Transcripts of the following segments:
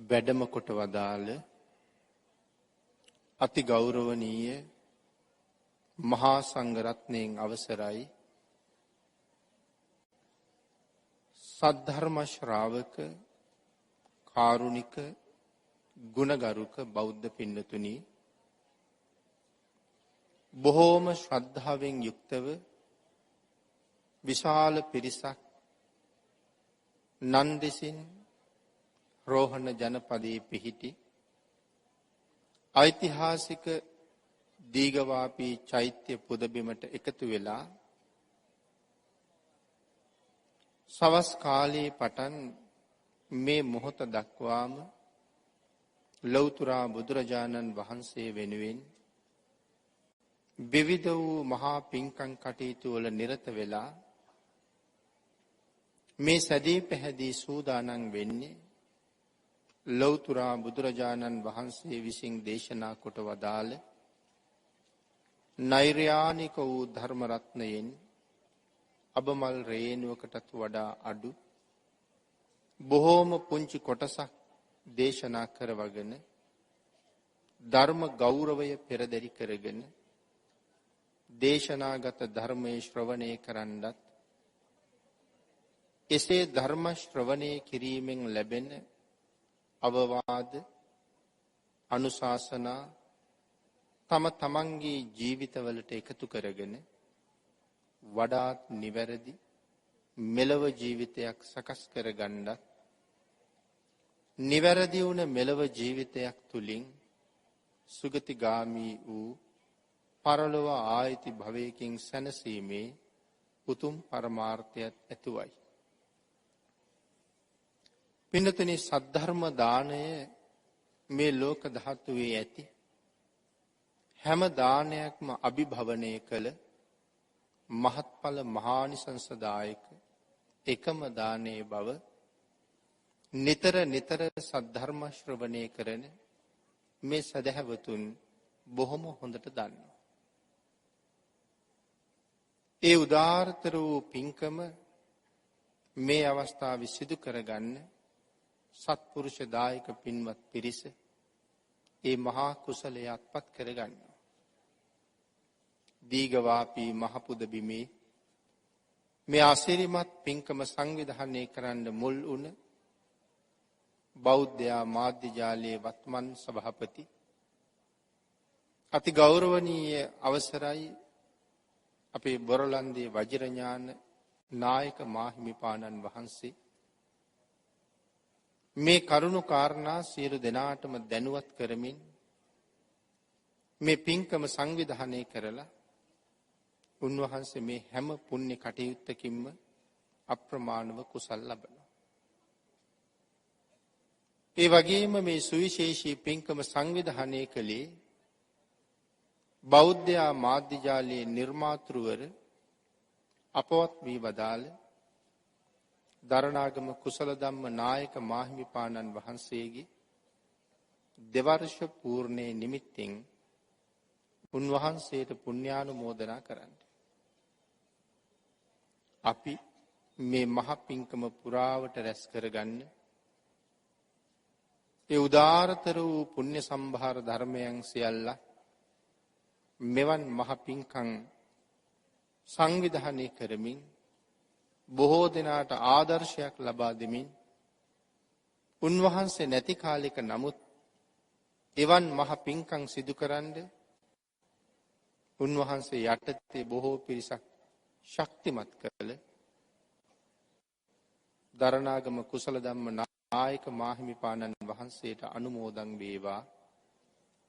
වැඩම කොට වදාළ අති ගෞරවනීය මහා සංඝරත්නයන් අවසරයි සද්ධර්ම ශ්‍රාවක කාරුණික ගුණගරුක බෞද්ධ පින්නතුනි බොහෝම ශ්‍රද්ධාවෙන් යුක්තව විශාල පිරිසක් නන්දිසින් රෝහණ ජනපදයේ පිහිටි ඓතිහාසික දීඝවාපී චෛත්‍ය පුදබිමට එකතු වෙලා සවස් කාලයේ පටන් මේ මොහොත දක්වාම ලෞතර බුදුරජාණන් වහන්සේ වෙනුවෙන් විවිධ වූ මහා පිංකම් කටයුතු වල නිරත වෙලා මේ සැදී පැහැදී සූදානම් වෙන්නේ ලෞතර බුදුරජාණන් වහන්සේ විසින් දේශනා කොට වදාළ නෛර්යානික වූ ධර්ම රත්නයෙන් අබමල් රේණුවකටත් වඩා අඩු බොහෝම පුංචි කොටසක් දේශනා කරවගෙන ධර්ම ගෞරවය පෙරදරි කරගෙන දේශනාගත ධර්මයේ ශ්‍රවණය කරන්නත් එසේ ධර්ම ශ්‍රවණය කිරීමෙන් ලැබෙන අවවාද අනුශාසනා තමන්ගේ ජීවිතවලට එකතු කරගෙන වඩාත් නිවැරදි මෙලව ජීවිතයක් සකස් කරගන්නත් නිවැරදි වුණ මෙලව ජීවිතයක් තුලින් සුගතිගාමී වූ පරලොව ආයති භවයකින් සැනසීමේ උතුම් පරමාර්ථයත් ඇතුවයි. පින්නතුනි සද්ධර්ම දාණය මේ ලෝක ධාතුවේ ඇති හැම දානයක්ම අභිභවනය කළ මහත්ඵල මහානිසංසදායක එකම දානයේ බව නිතර නිතර සද්ධර්ම ශ්‍රවණය කරන මේ සදහැවතුන් බොහොම හොඳට දන්නවා. ඒ උදාාරතර වූ පින්කම මේ අවස්ථාවේ සිදු කරගන්න සත්පුරුෂ දායක පින්වත් පිරිස ඒ මහා කුසලයේ අත්පත් කරගන්නවා. දීඝවාපී මහ පුදබිමේ මේ ආශිර්වාදමත් පින්කම සංවිධානය කරන්න මුල් වුණ බෞද්ධ මාධ්‍ය ජාලයේ වත්මන් සභාපති අති ගෞරවනීය අවසරයි අපේ බොරලන්දේ වජිරඥාන නායක මාහිමිපාණන් වහන්සේ මේ කරුණු කාරණා සියලු දෙනාටම දැනුවත් කරමින් මේ පින්කම සංවිධානය කරලා උන්වහන්සේ මේ හැම පුණ්‍ය කටයුත්තකින්ම අප්‍රමාණව කුසල් ලබනවා. ඒ වගේම මේ සුවිශේෂී පින්කම සංවිධානය කළේ බෞද්ධ මාධ්‍ය ජාලයේ නිර්මාතෘවර අපවත් වී වදාළ දරණාගම කුසල ධම්ම නායක මාහිමිපාණන් වහන්සේගේ දෙවර්ෂ පූර්ණේ නිමිත්තෙන් උන්වහන්සේට පුණ්‍යානුමෝදනා කරන්න. අපි මේ මහ පිංකම පුරාවට රැස් කරගන්න ඒ උදාාරතර වූ පුණ්‍ය සම්භාර ධර්මයන් සියල්ල මෙවන් මහ පිංකම් සංවිධානය කරමින් බොහෝ දෙනාට ආදර්ශයක් ලබා දෙමින් උන්වහන්සේ නැති කාලයක නමුත් එවන් මහ පිංකම් සිදු කරන්න උන්වහන්සේ යටතේ බොහෝ පිරිසක් ශක්තිමත් කළ දරණාගම කුසල ධම්ම නායක මාහිමිපාණන් වහන්සේට අනුමෝදන් වේවා.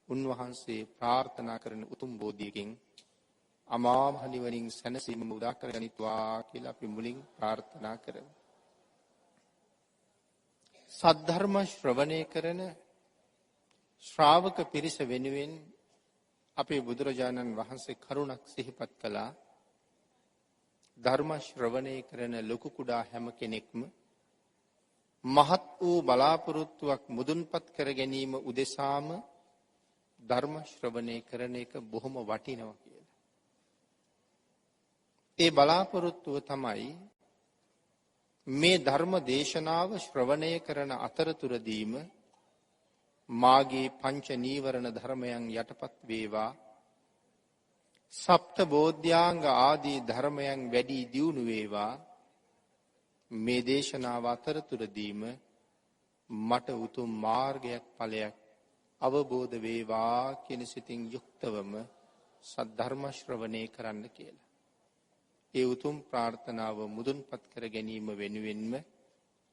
උන්වහන්සේ ප්‍රාර්ථනා කරන උතුම් බෝධියකින් අමා මහ නිවනින් සැනසීම උදා කරගනිත්වා කියලා අපි මුලින් ප්‍රාර්ථනා කරමු. සද්ධර්ම ශ්‍රවණය කරන ශ්‍රාවක පිරිස වෙනුවෙන් අපේ බුදුරජාණන් වහන්සේ කරුණක් සිහිපත් කළා. ධර්ම ශ්‍රවණය කරන ලොකු කුඩා හැම කෙනෙක්ම මහත් වූ බලාපොරොත්තුවක් මුදුන්පත් කර ගැනීම උදෙසාම ධර්ම ශ්‍රවණය කරන එක බොහොම වටිනවා කියලා. ඒ බලාපොරොත්තුව තමයි මේ ධර්ම දේශනාව ශ්‍රවණය කරන අතරතුරදීම මාගේ පංච නීවරණ ධර්මයන් යටපත් වේවා. සප්ත බෝධ්‍යාංග ආදී ධර්මයන් වැඩි දියුණු වේවා. මේ දේශනාව අතරතුරදීම මට උතුම් මාර්ගයක් ඵලයක් අවබෝධ වේවා කියන සිතින් යුක්තවම සද්ධර්ම ශ්‍රවණය කරන්න කියලා. ඒ උතුම් ප්‍රාර්ථනාව මුදුන්පත් කර ගැනීම වෙනුවෙන්ම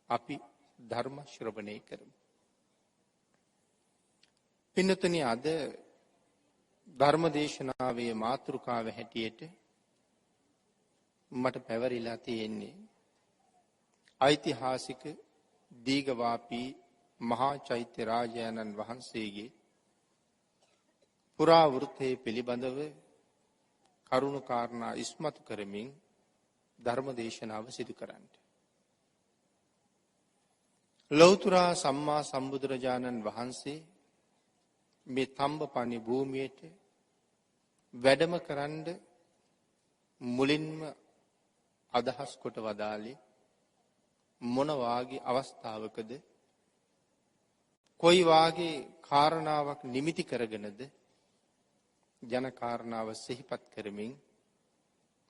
අපි ධර්ම ශ්‍රවණය කරමු. පින්නතුනි, අද ධර්ම දේශනාවේ මාතෘකාව හැටියට මට පැවරිලා තියෙන්නේ ඓතිහාසික දීඝවාපී මහා චෛත්‍ය රාජානන් වහන්සේගේ පුරා වෘත්තයේ පිළිබඳව කරුණු කාරණා ඉස්මතු කරමින් ධර්ම දේශනාව සිදු කරන්නට. ලෞතර සම්මා සම්බුදුරජාණන් වහන්සේ මේ තම්බපණි භූමියට වැඩම කරන්න මුලින්ම අදහස් කොට වදාළේ මොන වාගේ අවස්ථාවකද, කොයි වාගේ කාරණාවක් නිමිති කරගෙනද ජන කාරණාව සිහිපත් කරමින්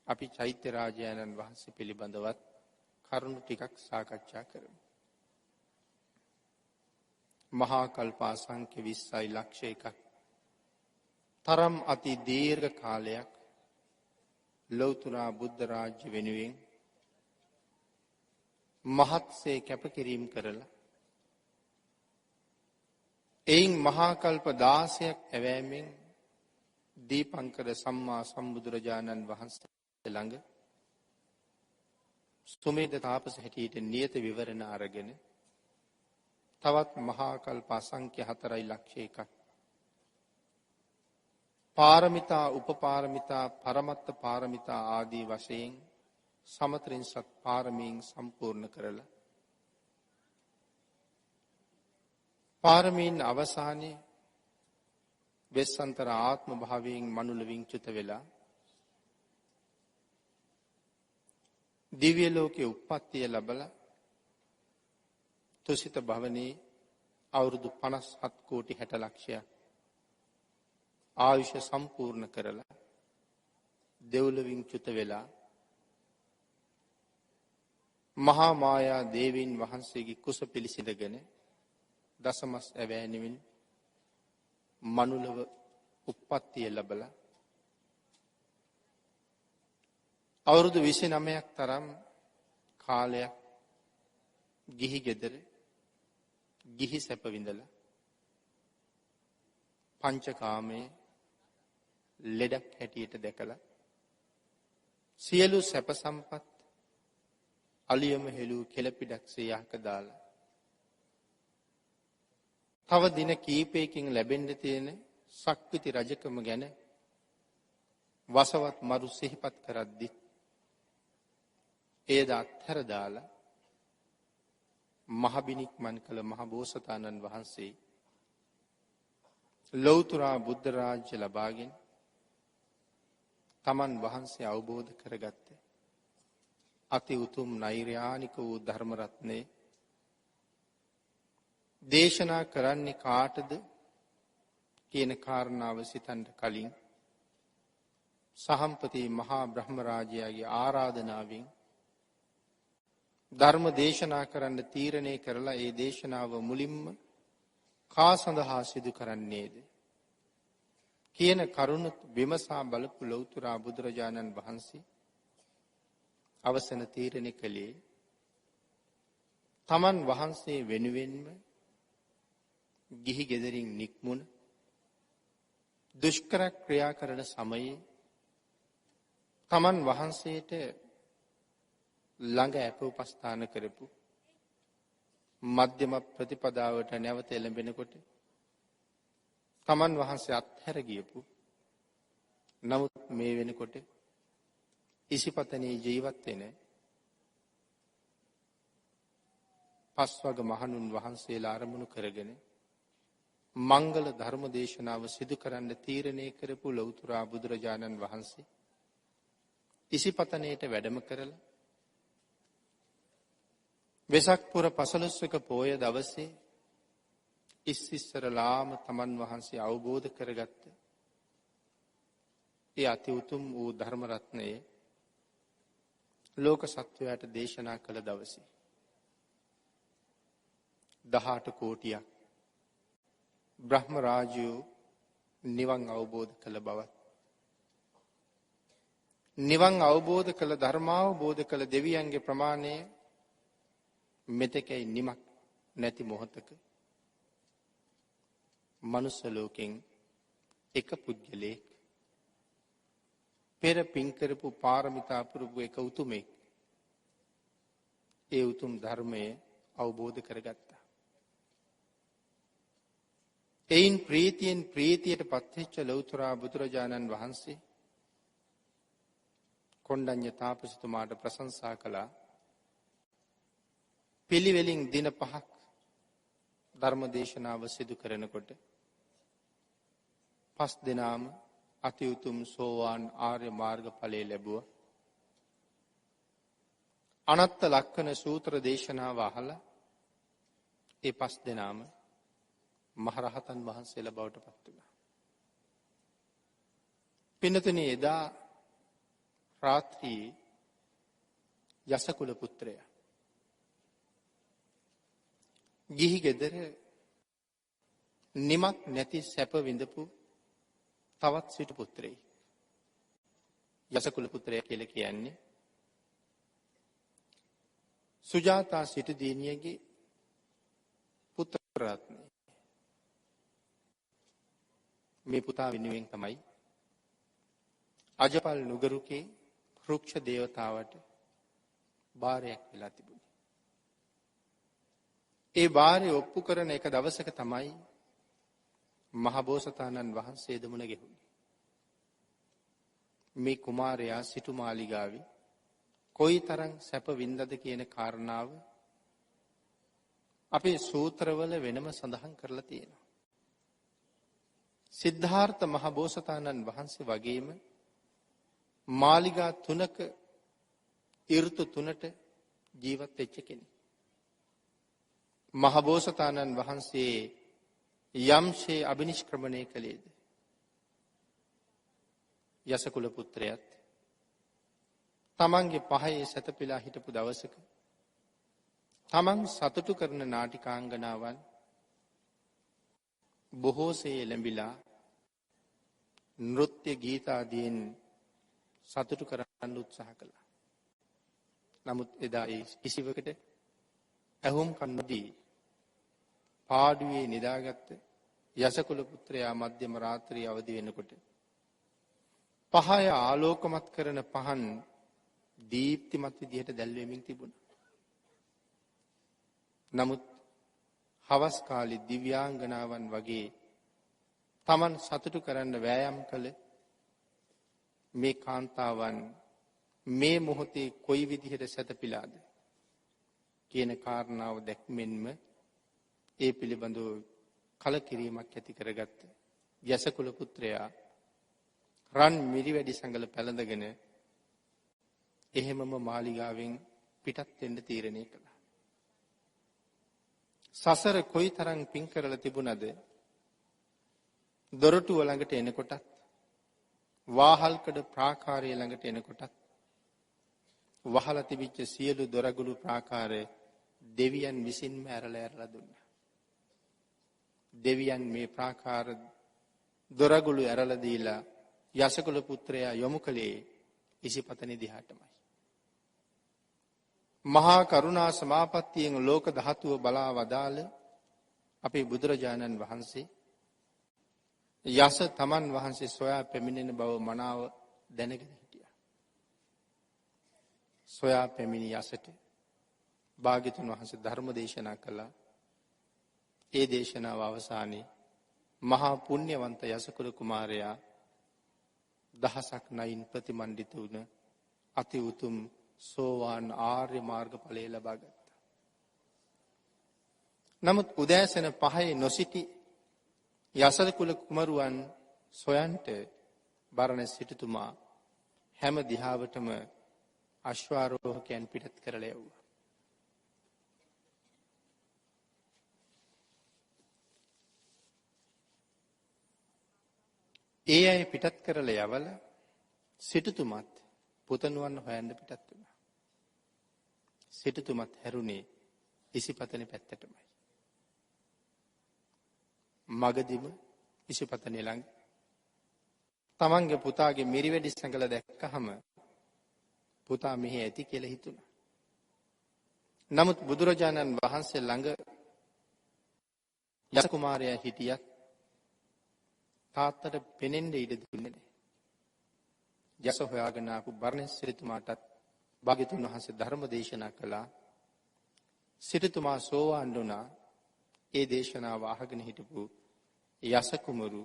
අපි චෛත්‍ය රාජානන් වහන්සේ පිළිබඳවත් කරුණු ටිකක් සාකච්ඡා කරමු. මහා කල්ප අසංඛ්‍ය 20යි ලක්ෂ එකක් තරම් අති දීර්ඝ කාලයක් ලෞතර බුද්ධ රාජ්‍ය වෙනුවෙන් මහත්සේ කැපකිරීම කරලා එයින් මහා කල්ප 16ක් ඇවෑමෙන් දීපංකර සම්මා සම්බුදුරජාණන් වහන්සේ ළඟ සුමේධ තාපස හැටියට නියත විවරණ අරගෙන තවත් මහා කල්ප අසංඛ්‍ය 4 ලක්ෂ එකක් පාරමිතා, උපපාරමිතා, පරමත්ත පාරමිතා ආදී වශයෙන් සමත්‍රින්සත් පාරමීන් සම්පූර්ණ කරලා පාරමීන් අවසානයේ වෙස්සන්තර ආත්ම භාවයෙන් මනුලවින් චුත වෙලා දිව්‍ය ලෝකයේ උප්පත්තිය ලැබලා තුසිත භවනේ අවුරුදු 57 කෝටි 60 ලක්ෂයක් ආයුෂ සම්පූර්ණ කරලා දෙව්ලොවින් චුත වෙලා මහා මායා දේවීන් වහන්සේගේ කුස පිළිසිඳගෙන දසමස් ඇවෑනිමින් මනුලව උප්පත්තිය ලැබලා අවුරුදු 29ක් තරම් කාලයක් ගිහි ගෙදර ගිහි සැප විඳලා පංචකාමයේ ලෙඩක් හැටියට දැකලා සියලු සැප සම්පත් අලියම හෙළූ කෙළපිඩක්සේ යහක දාලා තව දින කීපයකින් ලැබෙන්න තියෙන සක්විති රජකම ගැන වසවත් මරු සිහිපත් කරද්දි එයද අත්හැර දාලා මහබිනික්මන් කළ මහ බෝසතාණන් වහන්සේ ලෞතර බුද්ධ රාජ්‍ය ලබාගෙන තමන් වහන්සේ අවබෝධ කරගත්තේ අති උතුම් නෛර්යානික වූ ධර්ම රත්නේ දේශනා කරන්නේ කාටද කියන කාරණාව සිතන්න කලින් සහම්පති මහා බ්‍රහ්ම රාජයාගේ ආරාධනාවෙන් ධර්ම දේශනා කරන්න තීරණය කරලා ඒ දේශනාව මුලින්ම කා සඳහා සිදු කරන්නේද කියන කරුණ විමසා බලපු ලෞතර බුදුරජාණන් වහන්සේ අවසන තීරණය කළේ තමන් වහන්සේ වෙනුවෙන්ම ගිහි ගෙදරින් නික්මුණ දුෂ්කර ක්‍රියා කරන සමයේ තමන් වහන්සේට ළඟ අප උපස්ථාන කරපු මධ්‍යම ප්‍රතිපදාවට නැවත එළඹෙනකොට තමන් වහන්සේ අත්හැර ගියපු නමුත් මේ වෙනකොට ඉසිපතනේ ජීවත් වෙන පස්වග මහණුන් වහන්සේලා අරමුණු කරගෙන මංගල ධර්ම දේශනාව සිදු කරන්න තීරණය කරපු ලෞතර බුදුරජාණන් වහන්සේ ඉසිපතනේට වැඩම කරලා වෙසක් පුර 15ක පෝය දවසේ ඉස්සරලාම තමන් වහන්සේ අවබෝධ කරගත්ත ඒ අති උතුම් වූ ධර්ම රත්නයේ ලෝක සත්වයාට දේශනා කළ දවසේ 18 කෝටියක් බ්‍රහ්ම රාජ්‍යෝ නිවන් අවබෝධ කළ බවත් නිවන් අවබෝධ කළ ධර්මාවබෝධ කළ දෙවියන්ගේ ප්‍රමාණය මෙතෙකයි නිමක් නැති මොහොතක මනුස්ස ලෝකෙන් එක පුද්ගලයෙක් පෙර පින් කරපු පාරමිතා පුරපු එක උතුමෙක් ඒ උතුම් ධර්මය අවබෝධ කරගත්තා. එයින් ප්‍රීතියෙන් ප්‍රීතියට පත්වෙච්ච ලෞතර බුදුරජාණන් වහන්සේ කොණ්ඩඤ්ඤ තාපසතුමාට ප්‍රශංසා කළා. පිළිවෙලින් දින 5ක් ධර්ම දේශනාව සිදු කරනකොට 5 දිනාම අති උතුම් සෝවාන් ආර්ය මාර්ග ඵලය ලැබුවා. අනත්ත ලක්ෂණ සූත්‍ර දේශනාව අහලා ඒ 5 දිනාම මහරහතන් වහන්සේලා බවට පත් වුණා. පින්නතුනි එදා රාත්‍රියේ යසකුල පුත්‍රයා ගිහි ගෙදර නිමක් නැති සැප විඳපු තවත් සිටු පුත්‍රයෙක්. යසකුල පුත්‍රයා කියලා කියන්නේ සුජාතා සිටු දිනියගේ පුත්‍ර රත්නය. මේ පුතා වෙනුවෙන් තමයි අජපල් නුගරුකේ රුක්ෂ දේවතාවට බාරයක් වෙලා තිබුණේ. ඒ බාරය ඔප්පු කරන එක දවසක තමයි මහබෝසතාණන් වහන්සේ දෙමුණ ගෙහුනේ. මේ කුමාරයා සිටු මාලිගාවේ කොයිතරම් සැප වින්දද කියන කාරණාව අපේ සූත්‍රවල වෙනම සඳහන් කරලා තියෙනවා. සිද්ධාර්ථ මහබෝසතාණන් වහන්සේ වගේම මාලිගා 3ක ඍතු 3ට ජීවත් වෙච්ච කෙනෙක්. මහබෝසතාණන් වහන්සේ යම්සේ අබිනිෂ්ක්‍රමණය කළේද යසකුල පුත්‍රයාත් තමන්ගේ පහේ සැතපීලා හිටපු දවසක තමන් සතුටු කරන නාටිකාංගනාවන් බොහෝසේ එළඹිලා නෘත්‍ය ගීත ආදීන් සතුටු කරන්න උත්සාහ කළා. නමුත් එදා ඒ කිසිවකට ඇහුම් කන්නදී පාඩුවේ නිදාගත්ත යසකුල පුත්‍රයා මධ්‍යම රාත්‍රියේ අවදි වෙනකොට පහය ආලෝකමත් කරන පහන් දීප්තිමත් විදිහට දැල්වෙමින් තිබුණා. නමුත් හවස් කාලේ දිව්‍යාංගනාවන් වගේ Taman සතුටු කරන්න වෑයම් කළ මේ කාන්තාවන් මේ මොහොතේ කොයි විදිහට සැතපීලාද කියන කාරණාව දැක්මෙන්ම ඒ පිළිබඳව කලකිරීමක් ඇති කරගත්ත යසකුල පුත්‍රයා රන් මිරිවැඩි සංගල පැලඳගෙන එහෙමම මාලිගාවෙන් පිටත් වෙන්න තීරණය කළා. සසර කොයිතරම් පින් කරලා තිබුණද දොරටුව ළඟට එනකොටත් වාහල්කඩ ප්‍රාකාරය ළඟට එනකොටත් වහලා තිබිච්ච සියලු දොරගුළු ප්‍රාකාරය දෙවියන් විසින්ම ඇරලා දුන්නා. දෙවියන් මේ ප්‍රාකාර දොරගුළු ඇරලා දීලා යසකුල පුත්‍රයා යොමු කළේ ඉසිපතනි දිහාටමයි. මහා කරුණා සමාපත්තියෙන් ලෝක ධාතුව බලා වදාළ අපේ බුදුරජාණන් වහන්සේ යස තමන් වහන්සේ සොයා පැමිණෙන බව මනාව දැනගෙන හිටියා. සොයා පැමිණි යසට භාග්‍යතුන් වහන්සේ ධර්ම දේශනා කළා. ඒ දේශනාව අවසානයේ මහා පුණ්‍යවන්ත යසකුල කුමාරයා දහසක් නයින් ප්‍රතිමන්විත වුණ අති උතුම් සෝවාන් ආර්ය මාර්ග ඵලය ලබා ගත්තා. නමුත් උදෑසන 5 නොසිටි යසකුල කුමරුවන් සොයන්ට බරණැස් සිටුතුමා හැම දිහාවටම අශ්වාරෝහකයන් පිටත් කරලා යවුවා. ඒ අය පිටත් කරලා යවල සිටුතුමත් පුතණුවන් හොයන්න පිටත් වුණා. සිටුතුමත් හැරුණේ ඉසිපතනේ පැත්තටමයි. මගදිම ඉසිපතනේ ළඟ තමන්ගේ පුතාගේ මිරිවැඩි සැඟල දැක්කහම පුතා මෙහි ඇති කියලා හිතුණා. නමුත් බුදුරජාණන් වහන්සේ ළඟ යස කුමාරයා හිටියත් තාත්තට පෙනෙන්න ඉඩ දුන්නේ නැහැ. යස හොයාගෙන ආපු බර්ණස් සිටුමාටත් භාග්‍යතුන් වහන්සේ ධර්ම දේශනා කළා. සිටුමා සෝවාන් වුණා. ඒ දේශනාව අහගෙන හිටපු යස කුමරු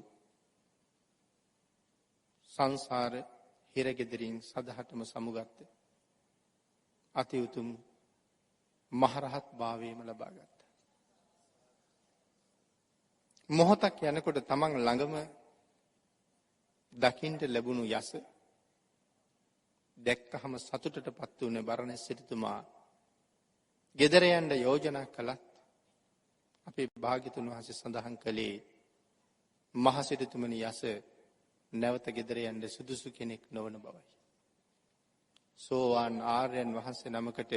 සංසාර හිරගෙදරින් සදහටම සමුගත්ත අති උතුම් මහරහත් භාවයම ලබා ගත්තා. මොහොතක් යනකොට තමන් ළඟම දකින්ට ලැබුණු යස දැක්කහම සතුටටපත් වුණ බරණැස් සිටුතුමා ගෙදර යන්න යෝජනා කළත් අපේ භාග්‍යතුන් වහන්සේ සඳහන් කළේ මහ සිටුතුමනි යස නැවත ගෙදර යන්න සුදුසු කෙනෙක් නොවන බවයි. සෝවාන් ආර්යයන් වහන්සේ නමකට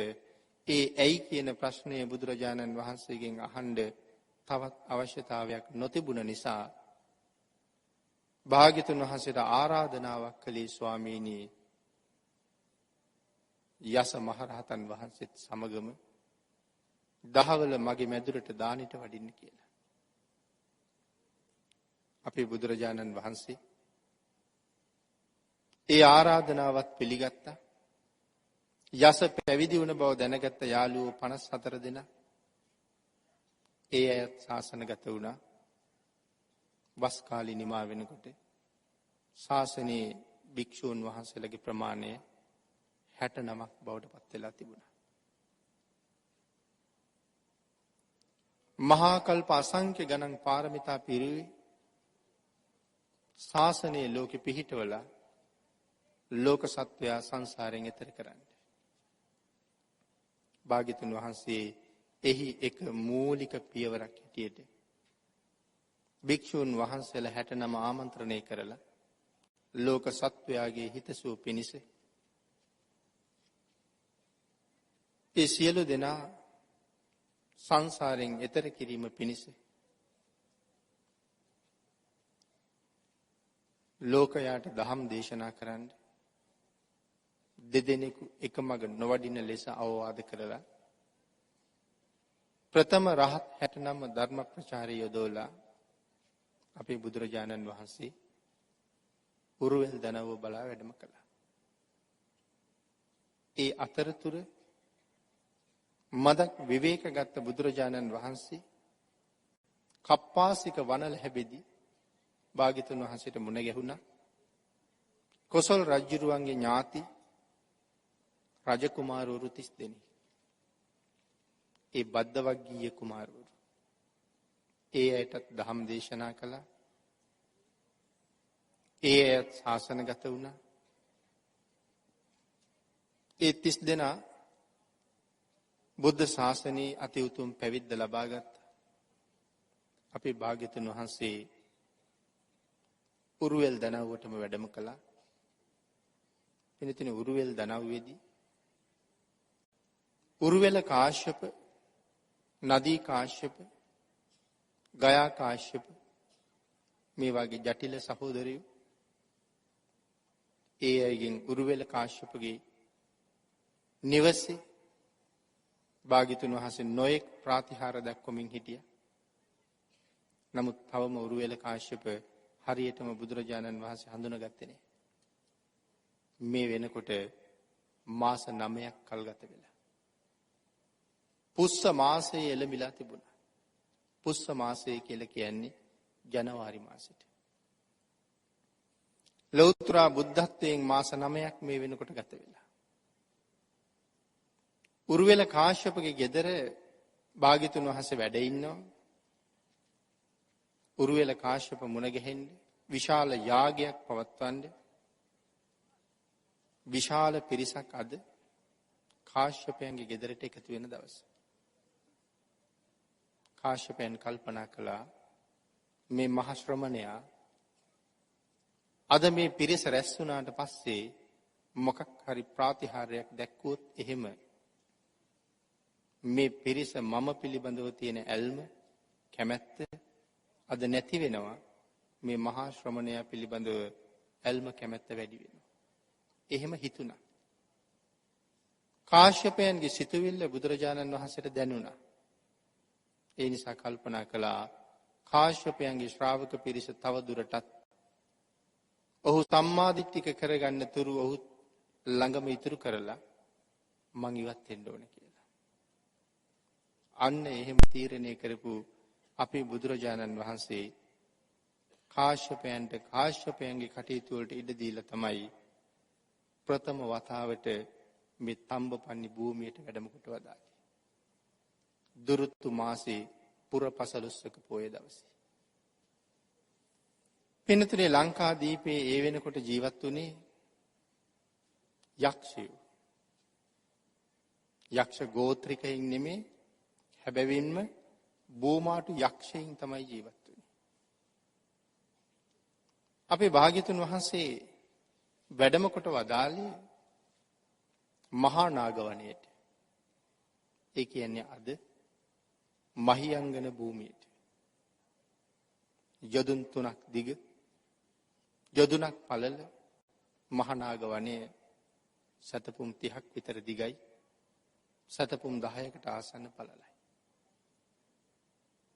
ඒ ඇයි කියන ප්‍රශ්නය බුදුරජාණන් වහන්සේගෙන් අහන්න තවත් අවශ්‍යතාවයක් නොතිබුණ නිසා භාග්‍යතුන් වහන්සේට ආරාධනාවක් කළේ ස්වාමීනි යස මහරහතන් වහන්සේත් සමගම දහවල මගේ මැදුරට දානෙට වඩින්න කියලා. අපේ බුදුරජාණන් වහන්සේ ඒ ආරාධනාවත් පිළිගත්තා. යස පැවිදි වුණ බව දැනගත්ත යාළුවෝ 54 දෙනා ඒ අයත් ශාසනගත වුණා. වස් කාලේ නිමා වෙනකොට ශාසනයේ භික්ෂූන් වහන්සේලාගේ ප්‍රමාණය 69ක් බවට පත් වෙලා තිබුණා. මහා කල්ප අසංඛ්‍ය ගණන් පාරමිතා පිරුවේ ශාසනයේ ලෝකෙ පිහිටවලා ලෝක සත්වයා සංසාරයෙන් එතර කරන්න. භාග්‍යතුන් වහන්සේ එහි එක මූලික පියවරක් හිටියට භික්ෂූන් වහන්සේලා 69 ආමන්ත්‍රණය කරලා ලෝක සත්වයාගේ හිතසුව පිණිස ඒ සියලු දෙනා සංසාරයෙන් එතර කිරීම පිණිස ලෝකයාට දහම් දේශනා කරන්න දෙදෙනෙකු එකමග නොවඩින ලෙස අවවාද කරලා ප්‍රථම රහත් 69 ධර්ම ප්‍රචාරය යොදවලා අපේ බුදුරජාණන් වහන්සේ උරුවෙල් දනව බලා වැඩම කළා. ඒ අතරතුර මදක් විවේක ගත්ත බුදුරජාණන් වහන්සේ කප්පාසික වනල හැබෙදී භාග්‍යතුන් වහන්සේට මුණ ගැහුණා. කොසල් රජුරුවන්ගේ ඥාති රජ කුමාරවරු 30 දෙනෙක්. ඒ බද්දවග්ගීය කුමාරවරු. ඒ අයටත් ධම් දේශනා කළා. ඒ අයත් ශාසනගත වුණා. ඒ 30 දෙනා බුද්ධ ශාසනයේ අති උතුම් පැවිද්ද ලබා ගත්තා. අපේ භාග්‍යතුන් වහන්සේ උරුවෙල් දනව්වටම වැඩම කළා. එනිතින උරුවෙල් දනව්වේදී උරුවෙල කාශ්‍යප, නදී කාශ්‍යප, ගයා කාශ්‍යප මේ වගේ ජටිල සහෝදරයෝ ඒ අයගෙන් උරුවෙල කාශ්‍යපගේ නිවසේ භාග්‍යතුන් වහන්සේ නොයෙක් ප්‍රාතිහාර දක්වමින් හිටියා. නමුත් තවම උරුවෙල කාශ්‍යප හරියටම බුදුරජාණන් වහන්සේ හඳුනාගත්තේ නැහැ. මේ වෙනකොට මාස 9ක් කල් ගත වෙලා. පුස්ස මාසයේ එළඹිලා තිබුණා. පුස්ස මාසය කියලා කියන්නේ ජනවාරි මාසෙට. ලෞතර බුද්ධත්වයෙන් මාස 9ක් මේ වෙනකොට ගත වෙලා. උරුවෙල කාශ්‍යපගේ ගෙදර භාග්‍යතුන් වහන්සේ වැඩ ඉන්නවා. උරුවෙල කාශ්‍යප මුණ ගැහෙන්නේ විශාල යාගයක් පවත්වන්නේ විශාල පිරිසක් අද කාශ්‍යපයන්ගේ ගෙදරට එකතු වෙන දවස. කාශ්‍යපයන් කල්පනා කළා මේ මහ ශ්‍රමණයා අද මේ පිරිස රැස් වුණාට පස්සේ මොකක් හරි ප්‍රාතිහාර්යයක් දැක්කුවොත් එහෙම මේ පිරිස මම පිළිබඳව තියෙන ඇල්ම කැමැත්ත අද නැති වෙනවා. මේ මහා ශ්‍රමණයා පිළිබඳව ඇල්ම කැමැත්ත වැඩි වෙනවා. එහෙම හිතුණා. කාශ්‍යපයන්ගේ සිතුවිල්ල බුදුරජාණන් වහන්සේට දැනුණා. ඒ නිසා කල්පනා කළා කාශ්‍යපයන්ගේ ශ්‍රාවක පිරිස තව දුරටත් ඔහු සම්මාදිට්ඨික කරගන්න තුරු ඔහු ළඟම ඉතුරු කරලා මං ඉවත් වෙන්න ඕන කියලා. අන්න එහෙම තීරණය කරපු අපේ බුදුරජාණන් වහන්සේ කාශ්‍යපයන්ට කාශ්‍යපයන්ගේ කටයුතු වලට ඉඩ දීලා තමයි ප්‍රථම වතාවට මේ තම්බපන්නි භූමියට වැඩම කොට වදාළේ. දුරුතු මාසේ පුර පසළොස්වක පොය දවසේ. පින්නතුනේ ලංකාදීපේ ඒ වෙනකොට ජීවත් වුණේ යක්ෂයෝ. යක්ෂ ගෝත්‍රිකයින් නෙමේ හැබැවින්ම බෝමාටු යක්ෂයින් තමයි ජීවත් වුණේ. අපේ භාග්‍යතුන් වහන්සේ වැඩම කොට වදාළේ මහා නාගවනයේට. ඒ කියන්නේ අද මහියංගන භූමියට. යොදුන් 3ක් දිග යොදුනක් පළල මහා නාගවනය සතපුම් 30ක් විතර දිගයි. සතපුම් 10කට ආසන්න පළලයි.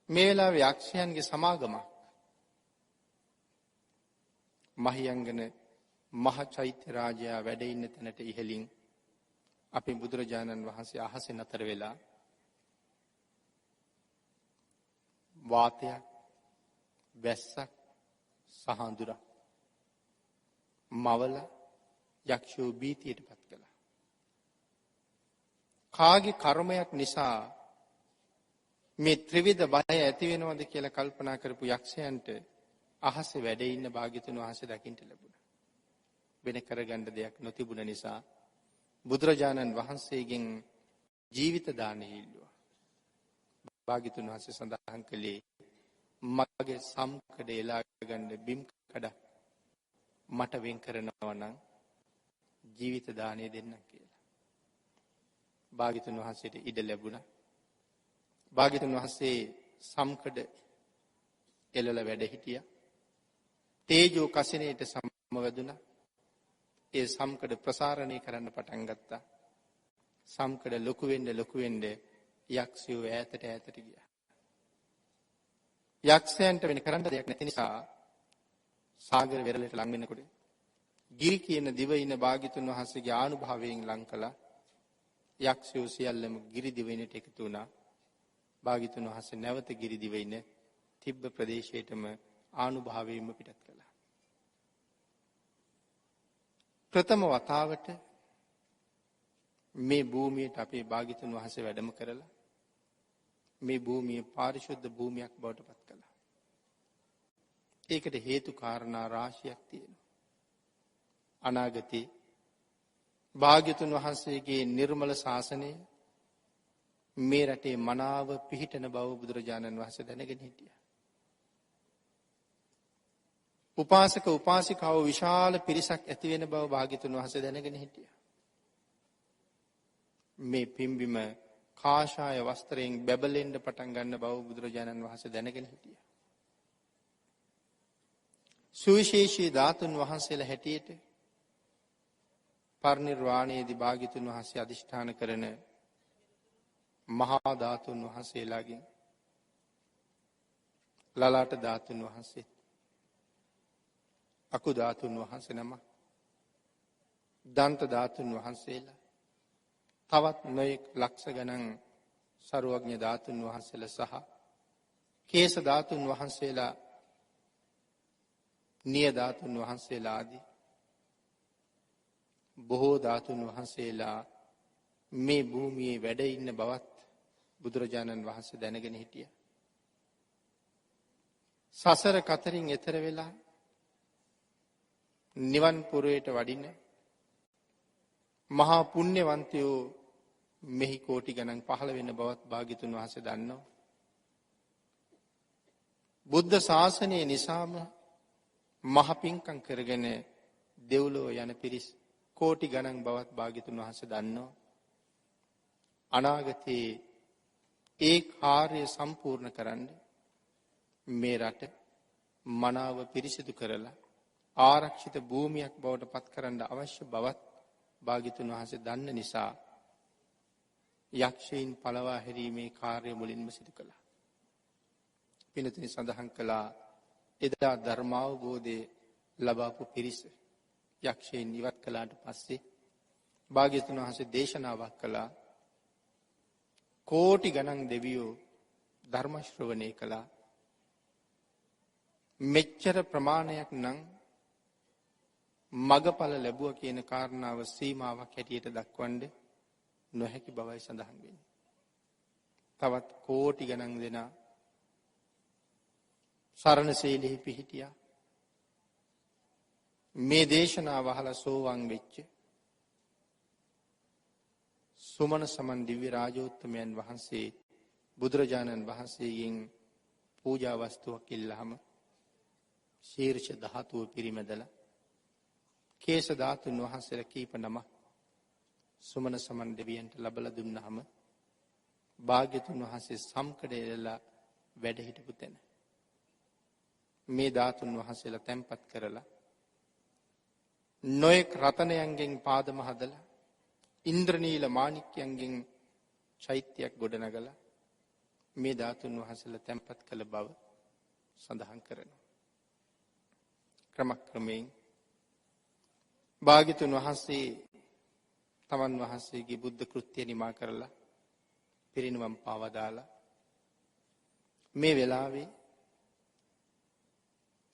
මේ වෙලාවේ යක්ෂයන්ගේ සමාගමක් මහියංගන මහ චෛත්‍ය රාජයා වැඩ ඉන්න තැනට ඉහළින් අපේ බුදුරජාණන් වහන්සේ අහසේ නතර වෙලා වාතයක් වැස්සක් සහඳුරක් මවල යක්ෂයෝ බීතියට පත් කළා. කාගේ කර්මයක් නිසා මේ ත්‍රිවිධ බය ඇති වෙනවද කියලා කල්පනා කරපු යක්ෂයන්ට අහසේ වැඩ ඉන්න භාග්‍යතුන් වහන්සේ දකින්න ලැබුණා. වෙන කරගන්න දෙයක් නොතිබුණ නිසා බුදුරජාණන් වහන්සේගෙන් ජීවිත දානෙ ඉල්ලුවා. භාග්‍යතුන් වහන්සේ සඳහන් කළේ මගේ සම්කඩ එලා ගන්න බිම් කඩ මට වෙන් කරනවා නම් ජීවිත දානෙ දෙන්නම් කියලා. භාග්‍යතුන් වහන්සේට ඉඩ ලැබුණා. භාග්‍යතුන් වහන්සේ සම්කඩ එළල වැඩ හිටියා. තේජෝ කසිනේට සමවැදුණා. ඒ සම්කඩ ප්‍රසාරණය කරන්න පටන් ගත්තා. සම්කඩ ලොකු වෙන්න යක්ෂයෝ ඈතට ගියා. යක්ෂයන්ට වෙන කරන්න දෙයක් නැති නිසා සාගර වෙරළට ලං වෙනකොට ගිරි කියන දිවයින භාග්‍යතුන් වහන්සේගේ ආනුභාවයෙන් ලං කළා. යක්ෂයෝ සියල්ලම ගිරි දිවයිනට එකතු වුණා. භාග්‍යතුන් වහන්සේ නැවත ගිරි දිවයින තිබ්බ ප්‍රදේශයටම ආනුභාවයෙන්ම පිටත් කළා. ප්‍රථම වතාවට මේ භූමියට අපේ භාග්‍යතුන් වහන්සේ වැඩම කරලා මේ භූමිය පාරිශුද්ධ භූමියක් බවට පත් කළා. ඒකට හේතු කාරණා රාශියක් තියෙනවා. අනාගතේ භාග්‍යතුන් වහන්සේගේ නිර්මල ශාසනය මේ රටේ මනාව පිහිටන බව බුදුරජාණන් වහන්සේ දැනගෙන හිටියා. උපාසක උපාසිකාව විශාල පිරිසක් ඇති වෙන බව භාග්‍යතුන් වහන්සේ දැනගෙන හිටියා. මේ පිම්බිම කාෂාය වස්ත්‍රයෙන් බැබලෙන්න පටන් ගන්න බව බුදුරජාණන් වහන්සේ දැනගෙන හිටියා. සුවිශේෂී ධාතුන් වහන්සේලා හැටියට පරිනිර්වාණයේදී භාග්‍යතුන් වහන්සේ අදිෂ්ඨාන කරන මහා ධාතුන් වහන්සේලාගෙන් ලලාට ධාතුන් වහන්සේ අකු ධාතුන් වහන්සේ නම දන්ත ධාතුන් වහන්සේලා තවත් නොයෙක් ලක්ෂ ගණන් සර්වඥ ධාතුන් වහන්සේලා සහ කේස ධාතුන් වහන්සේලා නිය ධාතුන් වහන්සේලා ආදී බොහෝ ධාතුන් වහන්සේලා මේ භූමියේ වැඩ ඉන්න බවත් බුදුරජාණන් වහන්සේ දැනගෙන හිටියා. සසර කතරින් එතර වෙලා නිවන් පුරයට වඩින්න මහා පුණ්‍යවන්තයෝ මෙහි කෝටි ගණන් පහළ වෙන බවත් භාග්‍යතුන් වහන්සේ දන්නවා. බුද්ධ ශාසනය නිසාම මහ පිංකම් කරගෙන දෙව්ලොව යන පිරිස් කෝටි ගණන් බවත් භාග්‍යතුන් වහන්සේ දන්නවා. අනාගතයේ ඒ කාර්ය සම්පූර්ණ කරන්න මේ රට මනාව පිරිසිදු කරලා ආරක්ෂිත භූමියක් බවට පත් කරන්න අවශ්‍ය බවත් භාග්‍යතුන් වහන්සේ දන්න නිසා යක්ෂයින් පළවා හැරීමේ කාර්ය මුලින්ම සිදු කළා. පින්තුනි සඳහන් කළා එදා ධර්මාවබෝධය ලබාපු පිරිස යක්ෂයින් ඉවත් කළාට පස්සේ භාග්‍යතුන් වහන්සේ දේශනාවක් කළා. කෝටි ගණන් දෙවියෝ ධර්ම ශ්‍රවණය කළා. මෙච්චර ප්‍රමාණයක් නම් මගඵල ලැබුවා කියන කාරණාව සීමාවක් හැටියට දක්වන්න නොහැකි බවයි සඳහන් වෙන්නේ. තවත් කෝටි ගණන් දෙනා සරණ සීලෙහි පිහිටියා. මේ දේශනාව අහලා සෝවාන් වෙච්ච සුමන සමන් දිව්‍ය රාජෝත්තමයන් වහන්සේ බුදුරජාණන් වහන්සේගෙන් පූජා වස්තුවක් ඉල්ලහම ශීර්ෂ ධාතුව පිරිමැදලා කේශ ධාතුන් වහන්සේලා කීප නම සුමන සමන් දෙවියන්ට ලබලා දුන්නාම භාග්‍යතුන් වහන්සේ සම්කඩේලා වැඩ හිටපු තැන මේ ධාතුන් වහන්සේලා තැන්පත් කරලා නොයෙක් රතනයන්ගෙන් පාදම හදලා ඉන්ද්‍රනීල මාණික්‍යයන්ගෙන් චෛත්‍යයක් ගොඩනගලා මේ ධාතුන් වහන්සේලා තැන්පත් කළ බව සඳහන් කරනවා. ක්‍රමක්‍රමයෙන් භාග්‍යතුන් වහන්සේ තමන් වහන්සේගේ බුද්ධ කෘත්‍ය නිමා කරලා පිරිනිවන් පාවදාලා මේ වෙලාවේ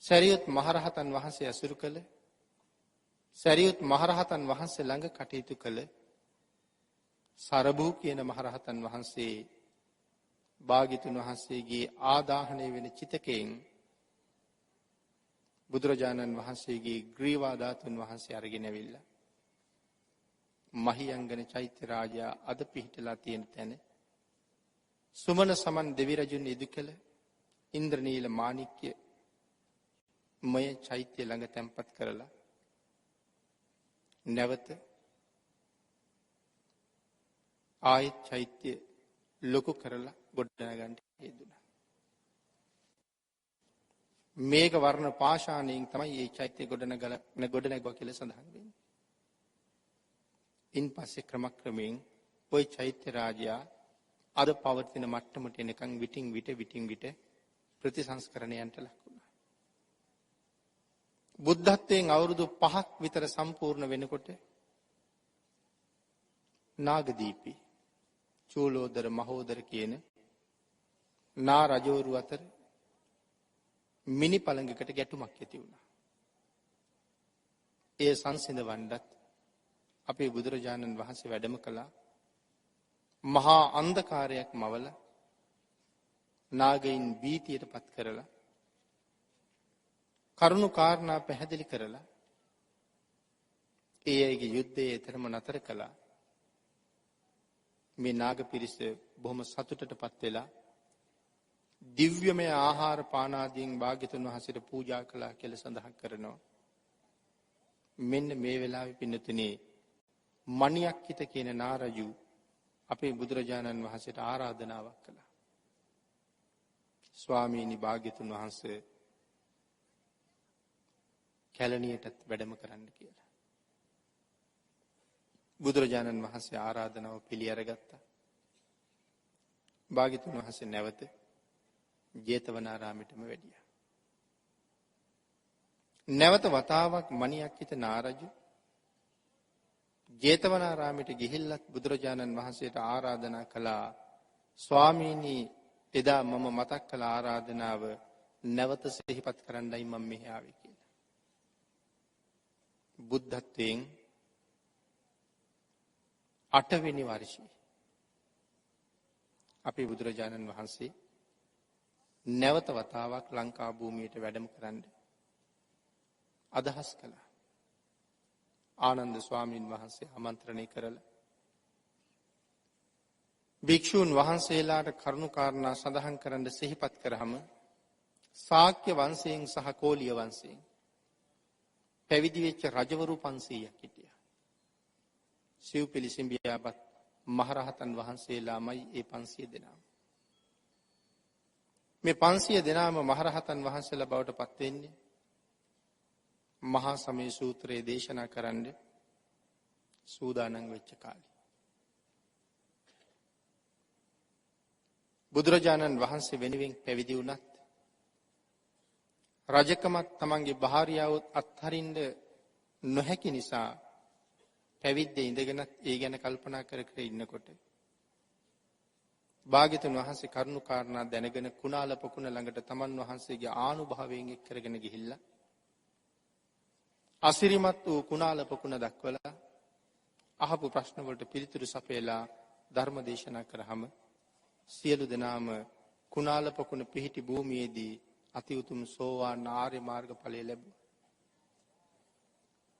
සරියුත් මහරහතන් වහන්සේ අසුරු කළ සරියුත් මහරහතන් වහන්සේ ළඟ කටයුතු කළ සරභූ කියන මහරහතන් වහන්සේ භාග්‍යතුන් වහන්සේගේ ආදාහනය වෙන චිතකයෙන් බුදුරජාණන් වහන්සේගේ ග්‍රීවා ධාතුන් වහන්සේ අරගෙන ඇවිල්ලා මහියංගන චෛත්‍ය රාජයා අද පිහිටලා තියෙන තැන සුමන සමන් දෙවි රජුන් ඉදි කළ ඉන්ද්‍රනීල මාණික්‍ය මය චෛත්‍ය ළඟ තැන්පත් කරලා නැවත ආයත් චෛත්‍ය ලොකු කරලා ගොඩනගන්න යෙදුණා. මේක වර්ණ පාෂාණයෙන් තමයි මේ චෛත්‍ය ගොඩනගුවා කියලා සඳහන් වෙන්නේ. ඉන්පස්සේ ක්‍රමක්‍රමයෙන් ওই චෛත්‍ය රාජයා අද පවතින මට්ටමට එනකන් විටින් විට ප්‍රතිසංස්කරණයන්ට ලක් වුණා. බුද්ධත්වයෙන් අවුරුදු 5ක් විතර සම්පූර්ණ වෙනකොට නාගදීපි චූලෝදර මහෝදර කියන නා රජවරු අතර මිනි පළඟකට ගැටුමක් ඇති වුණා. ඒ සංසිඳවන්නත් අපේ බුදුරජාණන් වහන්සේ වැඩම කළා. මහා අන්ධකාරයක් මවල නාගයින් භීතියට පත් කරලා කරුණු කාරණා පැහැදිලි කරලා ඒ අයගේ යුද්ධයේ තරම නතර කළා. මේ නාග පිරිස බොහොම සතුටටපත් වෙලා දිව්‍යමය ආහාර පාන ආදීන් භාග්‍යතුන් වහන්සේට පූජා කළා කියලා සඳහන් කරනවා. මෙන්න මේ වෙලාවේ පින්නතුනේ මණියක්කිත කියන නාරජු අපේ බුදුරජාණන් වහන්සේට ආරාධනාවක් කළා. ස්වාමීනි භාග්‍යතුන් වහන්සේ කැලණියටත් වැඩම කරන්න කියලා. බුදුරජාණන් වහන්සේ ආරාධනාව පිළි අරගත්තා. භාග්‍යතුන් වහන්සේ නැවත ජේතවනාරාමයටම වැඩියා. නැවත වතාවක් මණියක්කිත නාරජු ජේතවනාරාමයට ගිහිල්ලත් බුදුරජාණන් වහන්සේට ආරාධනා කළා. ස්වාමීනි එදා මම මතක් කළ ආරාධනාව නැවත සිහිපත් කරන්නයි මම මෙහි ආවේ කියලා. බුද්ධත්වයෙන් 8 වෙනි වර්ෂයේ අපේ බුදුරජාණන් වහන්සේ නැවත වතාවක් ලංකා භූමියට වැඩම කරන්න අදහස් කළා. ආනන්ද ස්වාමීන් වහන්සේ ආමන්ත්‍රණය කරලා භික්ෂූන් වහන්සේලාට කරුණු කාරණා සඳහන් කරන්න සිහිපත් කරාම ශාක්‍ය වංශයෙන් සහ කෝලිය වංශයෙන් පැවිදි වෙච්ච රජවරු 500ක් හිටියා. සිව්පිලි සිඹියාපත් මහරහතන් වහන්සේලාමයි ඒ 500 දෙනාම. මේ 500 දෙනාම මහරහතන් වහන්සේලා බවට පත් වෙන්නේ මහා සමය සූත්‍රයේ දේශනා කරන්න සූදානම් වෙච්ච කාලේ. බුදුරජාණන් වහන්සේ වෙනුවෙන් පැවිදි වුණත් රජකමත් තමන්ගේ භාර්යාවත් අත්හරින්න නොහැකි නිසා පැවිද්දේ ඉඳගෙනත් ඒ ගැන කල්පනා කර කර ඉන්නකොට භාග්‍යතුන් වහන්සේ කරුණු කාරණා දැනගෙන කුණාල පොකුණ ළඟට තමන් වහන්සේගේ ආනුභාවයෙන් එක් කරගෙන ගිහිල්ලා අසිරිමත් වූ කුණාල පොකුණ දක්වලා අහපු ප්‍රශ්න වලට පිළිතුරු සපයලා ධර්ම දේශනා කරාම සියලු දෙනාම කුණාල පොකුණ පිහිටි භූමියේදී අති උතුම් සෝවාන් ආර්ය මාර්ග ඵලය ලැබුවා.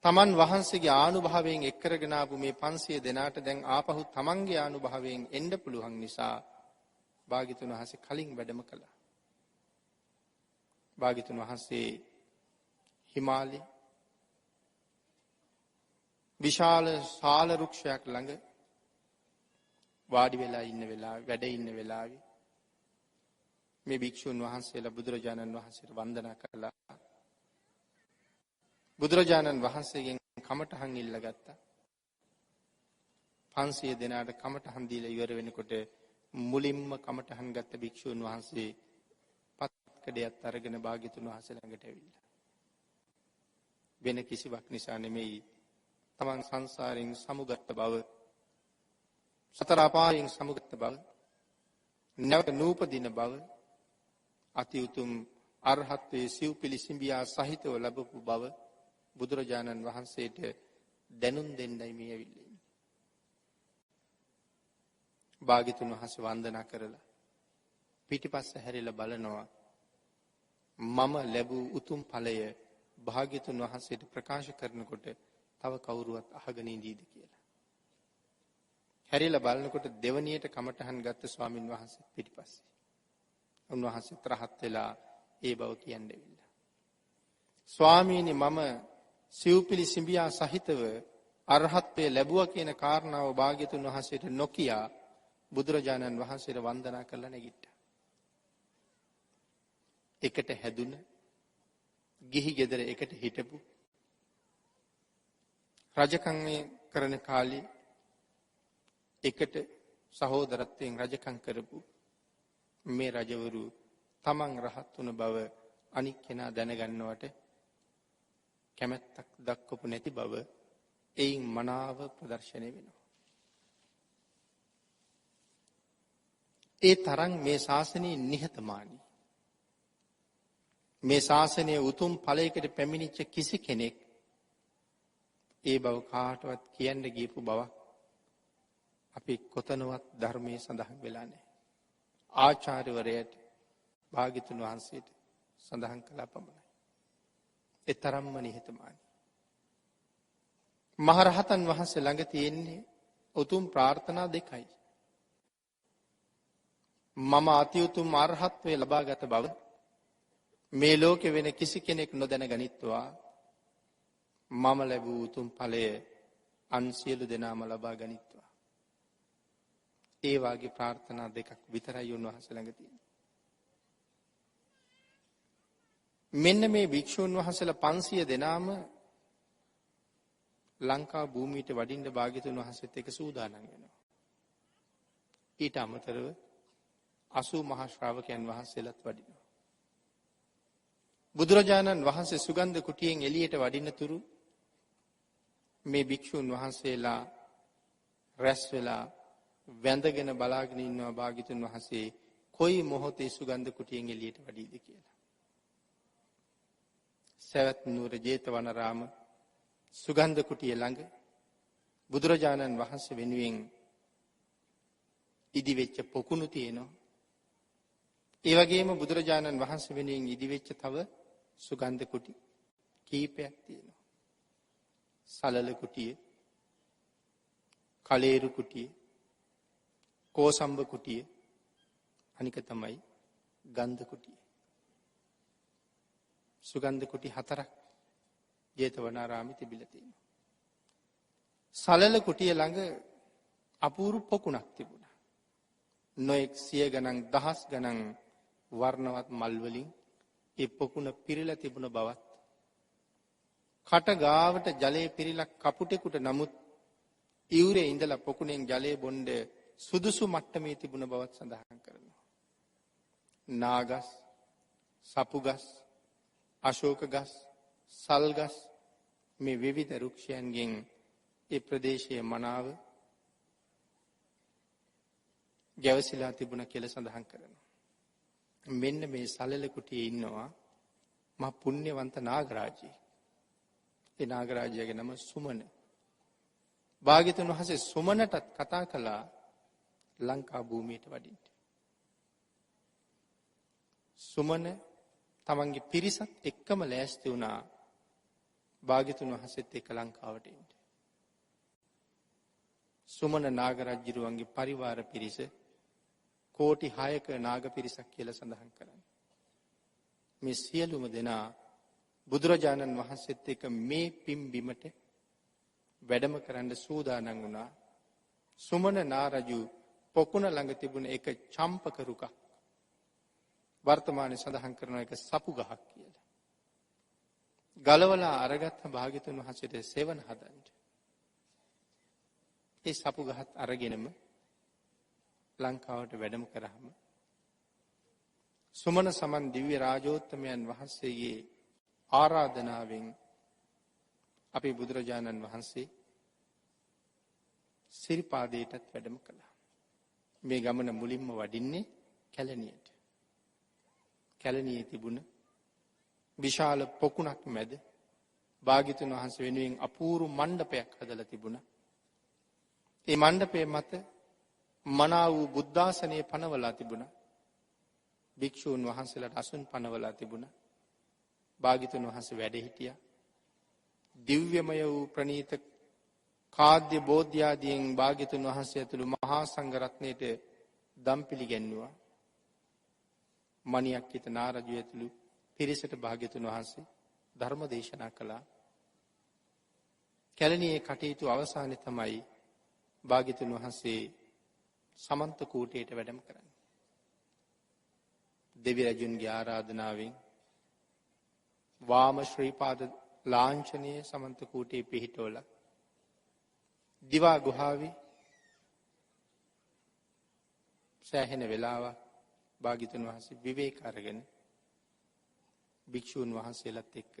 තමන් වහන්සේගේ ආනුභාවයෙන් එක් කරගෙන ආපු මේ 500 දෙනාට දැන් ආපහු තමන්ගේ ආනුභාවයෙන් එන්න පුළුවන් නිසා භාග්‍යතුන් වහන්සේ කලින් වැඩම කළා. භාග්‍යතුන් වහන්සේ හිමාලයේ විශාල සාල වෘක්ෂයක් ළඟ වාඩි වෙලා ඉන්න වෙලාවේ වැඩ ඉන්න වෙලාවේ මේ භික්ෂුන් වහන්සේලා බුදුරජාණන් වහන්සේට වන්දනා කළා. බුදුරජාණන් වහන්සේගෙන් කමඨහන් ඉල්ලගත්තා. 500 දෙනාට කමඨහන් දීලා ඉවර වෙනකොට මුලින්ම කමඨහන් ගත්ත භික්ෂුන් වහන්සේ පත්කඩයක් අරගෙන භාග්‍යතුන් වහන්සේ ළඟට ඇවිල්ලා. වෙන කිසිවක් නිසා නෙමෙයි තමන් සංසාරයෙන් සමුගත් බව, සතර අපායෙන් සමුගත් බව, නැවත නූපදින බව, අති උතුම් අරහත්ත්වයේ සිව්පිලි සිඹියා සහිතව ලැබපු බව බුදුරජාණන් වහන්සේට දැනුම් දෙන්නයි මේ ඇවිල්ලා ඉන්නේ. භාග්‍යතුන් වහන්සේ වන්දනා කරලා පිටිපස්ස හැරිලා බලනවා මම ලැබූ උතුම් ඵලය භාග්‍යතුන් වහන්සේට ප්‍රකාශ කරනකොට තව කවුරුවත් අහගෙන ඉඳීද කියලා. හැරිලා බලනකොට දෙවණියට කමඨහන් ගත්ත ස්වාමින් වහන්සේ පිටිපස්සේ. උන්වහන්සේ තරහත් වෙලා ඒ බව කියන්නේ ඇවිල්ලා. ස්වාමීනි මම සිව්පිලි සිඹියා සහිතව අරහත්ත්වයේ ලැබුවා කියන කාරණාව භාග්‍යතුන් වහන්සේට නොකියා බුදුරජාණන් වහන්සේට වන්දනා කරලා නැගිට්ටා. එකට හැදුන ගිහි ගෙදර එකට හිටපු රජකම් කරන කාලේ එකට සහෝදරත්වයෙන් රජකම් කරපු මේ රජවරු තමන් රහත් වුණ බව අනික් කෙනා දැනගන්නවට කැමැත්තක් දක්වපු නැති බව එයින් මනාව ප්‍රදර්ශනය වෙනවා. ඒ තරම් මේ ශාසනයේ නිහතමානී. මේ ශාසනයේ උතුම් ඵලයකට පැමිණිච්ච කිසි කෙනෙක් ඒ බව කාටවත් කියන්න ගියපු බවක් අපි කොතනවත් ධර්මයේ සඳහන් වෙලා නැහැ. ආචාර්යවරයාට භාග්‍යතුන් වහන්සේට සඳහන් කළා පමණයි. ඒ තරම්ම නිහතමානී. මහරහතන් වහන්සේ ළඟ තියෙන්නේ උතුම් ප්‍රාර්ථනා දෙකයි. මම අති උතුම් අරහත්ත්වයේ ලබාගත බව මේ ලෝකෙ වෙන කිසි කෙනෙක් නොදැන ගනිත්වා. මම ලැබූ උතුම් ඵලය අන් සියලු දෙනාම ලබා ගනිත්වා. ඒ වාගේ ප්‍රාර්ථනා දෙකක් විතරයි උන්වහන්සේ ළඟ තියෙන්නේ. මෙන්න මේ භික්ෂුන් වහන්සේලා 500 දෙනාම ලංකා භූමියට වඩින්න භාග්‍යතුන් වහන්සේත් එක්ක සූදානම් වෙනවා. ඊට අමතරව 80 මහා ශ්‍රාවකයන් වහන්සේලාත් වඩිනවා. බුදුරජාණන් වහන්සේ සුගන්ධ කුටියෙන් එළියට වඩින්න තුරු මේ භික්ෂුන් වහන්සේලා රැස් වෙලා වැඳගෙන බලාගෙන ඉන්නවා භාග්‍යතුන් වහන්සේ කොයි මොහොතේ සුගන්ධ කුටියෙන් එළියට වඩීද කියලා. සවැත් නුවර ජේතවනාරාම සුගන්ධ කුටිය ළඟ බුදුරජාණන් වහන්සේ වෙනුවෙන් ඉදිවෙච්ච පොකුණු තියෙනවා. ඒ වගේම බුදුරජාණන් වහන්සේ වෙනුවෙන් ඉදිවෙච්ච තව සුගන්ධ කුටි කීපයක් තියෙනවා. සලල කුටිය, කලේරු කුටිය, කෝසම්බ කුටිය, අනික තමයි ගන්ධ කුටිය. සුගන්ධ කුටි 4ක් ජේතවනාරාමේ තිබිලා තියෙනවා. සලල කුටිය ළඟ අපූරු පොකුණක් තිබුණා. නොඑක් සිය ගණන් දහස් ගණන් වර්ණවත් මල් වලින් ඒ පොකුණ පිරීලා තිබුණ බවත් කට ගාවට ජලයේ පිරීලා කපුටෙකුට නමුත් ඉවුරේ ඉඳලා පොකුණෙන් ජලය බොන්න සුදුසු මට්ටමේ තිබුණ බවත් සඳහන් කරනවා. නාගස්, සපුගස්, අශෝක ගස්, සල් ගස් මේ විවිධ වෘක්ෂයන්ගෙන් ඒ ප්‍රදේශයේ මනාව ගැවසිලා තිබුණ කියලා සඳහන් කරනවා. මෙන්න මේ සලල කුටියේ ඉන්නවා මහ පුණ්‍යවන්ත නාගරාජයෙක්. ඒ නාගරාජයාගේ නම සුමන. භාග්‍යතුන් වහන්සේ සුමනටත් කතා කළා ලංකා භූමියට වඩින්න. සුමන තමන්ගේ පිරිසත් එක්කම ලෑස්ති වුණා භාග්‍යතුන් වහන්සේත් එක්ක ලංකාවට එන්න. සුමන නාගරජුරුවන්ගේ පරිවාර පිරිස කෝටි 6ක නාග පිරිසක් කියලා සඳහන් කරන්නේ. මේ සියලුම දෙනා බුදුරජාණන් වහන්සේත් එක්ක මේ පිම්බිමට වැඩම කරන්න සූදානම් වුණා. සුමන නාරජු පොකුණ ළඟ තිබුණ එක චම්පක රුකක් වර්තමානයේ සඳහන් කරන එක සපු ගහක් කියලා. ගලවලා අරගත්ත භාග්‍යතුන් වහන්සේට සෙවණ හදන්න. ඒ සපු ගහත් අරගෙනම ලංකාවට වැඩම කරාම සුමන සමන් දිව්‍ය රාජෝත්තමයන් වහන්සේගේ ආරාධනාවෙන් අපේ බුදුරජාණන් වහන්සේ සිරිපාදයටත් වැඩම කළා. මේ ගමන මුලින්ම වඩින්නේ කැලණියට. කැලණියේ තිබුණ විශාල පොකුණක් මැද භාග්‍යතුන් වහන්සේ වෙනුවෙන් අපූර්ව මණ්ඩපයක් හදලා තිබුණා. ඒ මණ්ඩපයේ මත මනා වූ බුද්ධාසනයේ පනවලා තිබුණා. භික්ෂූන් වහන්සේලාට අසුන් පනවලා තිබුණා. භාග්‍යතුන් වහන්සේ වැඩ හිටියා. දිව්‍යමය වූ ප්‍රණීත කාද්‍ය බෝධ්‍යාදීන් භාග්‍යතුන් වහන්සේ ඇතුළු මහා සංඝ රත්නයේට දම් පිළිගැන්වුවා. මණියක්කිත නාරජු ඇතුළු පිරිසට භාග්‍යතුන් වහන්සේ ධර්ම දේශනා කළා. කැලණියේ කටයුතු අවසානයේ තමයි භාග්‍යතුන් වහන්සේ සමන්ත කූටයට වැඩම කරන්නේ. දෙවි රජුන්ගේ ආරාධනාවෙන් වාම ශ්‍රීපාද ලාංඡනීය සමන්ත කූටේ පිහිටවලා දිවා ගුහාවේ සෑහෙන වෙලාවක් භාග්‍යතුන් වහන්සේ විවේක අරගෙන භික්ෂූන් වහන්සේලාත් එක්ක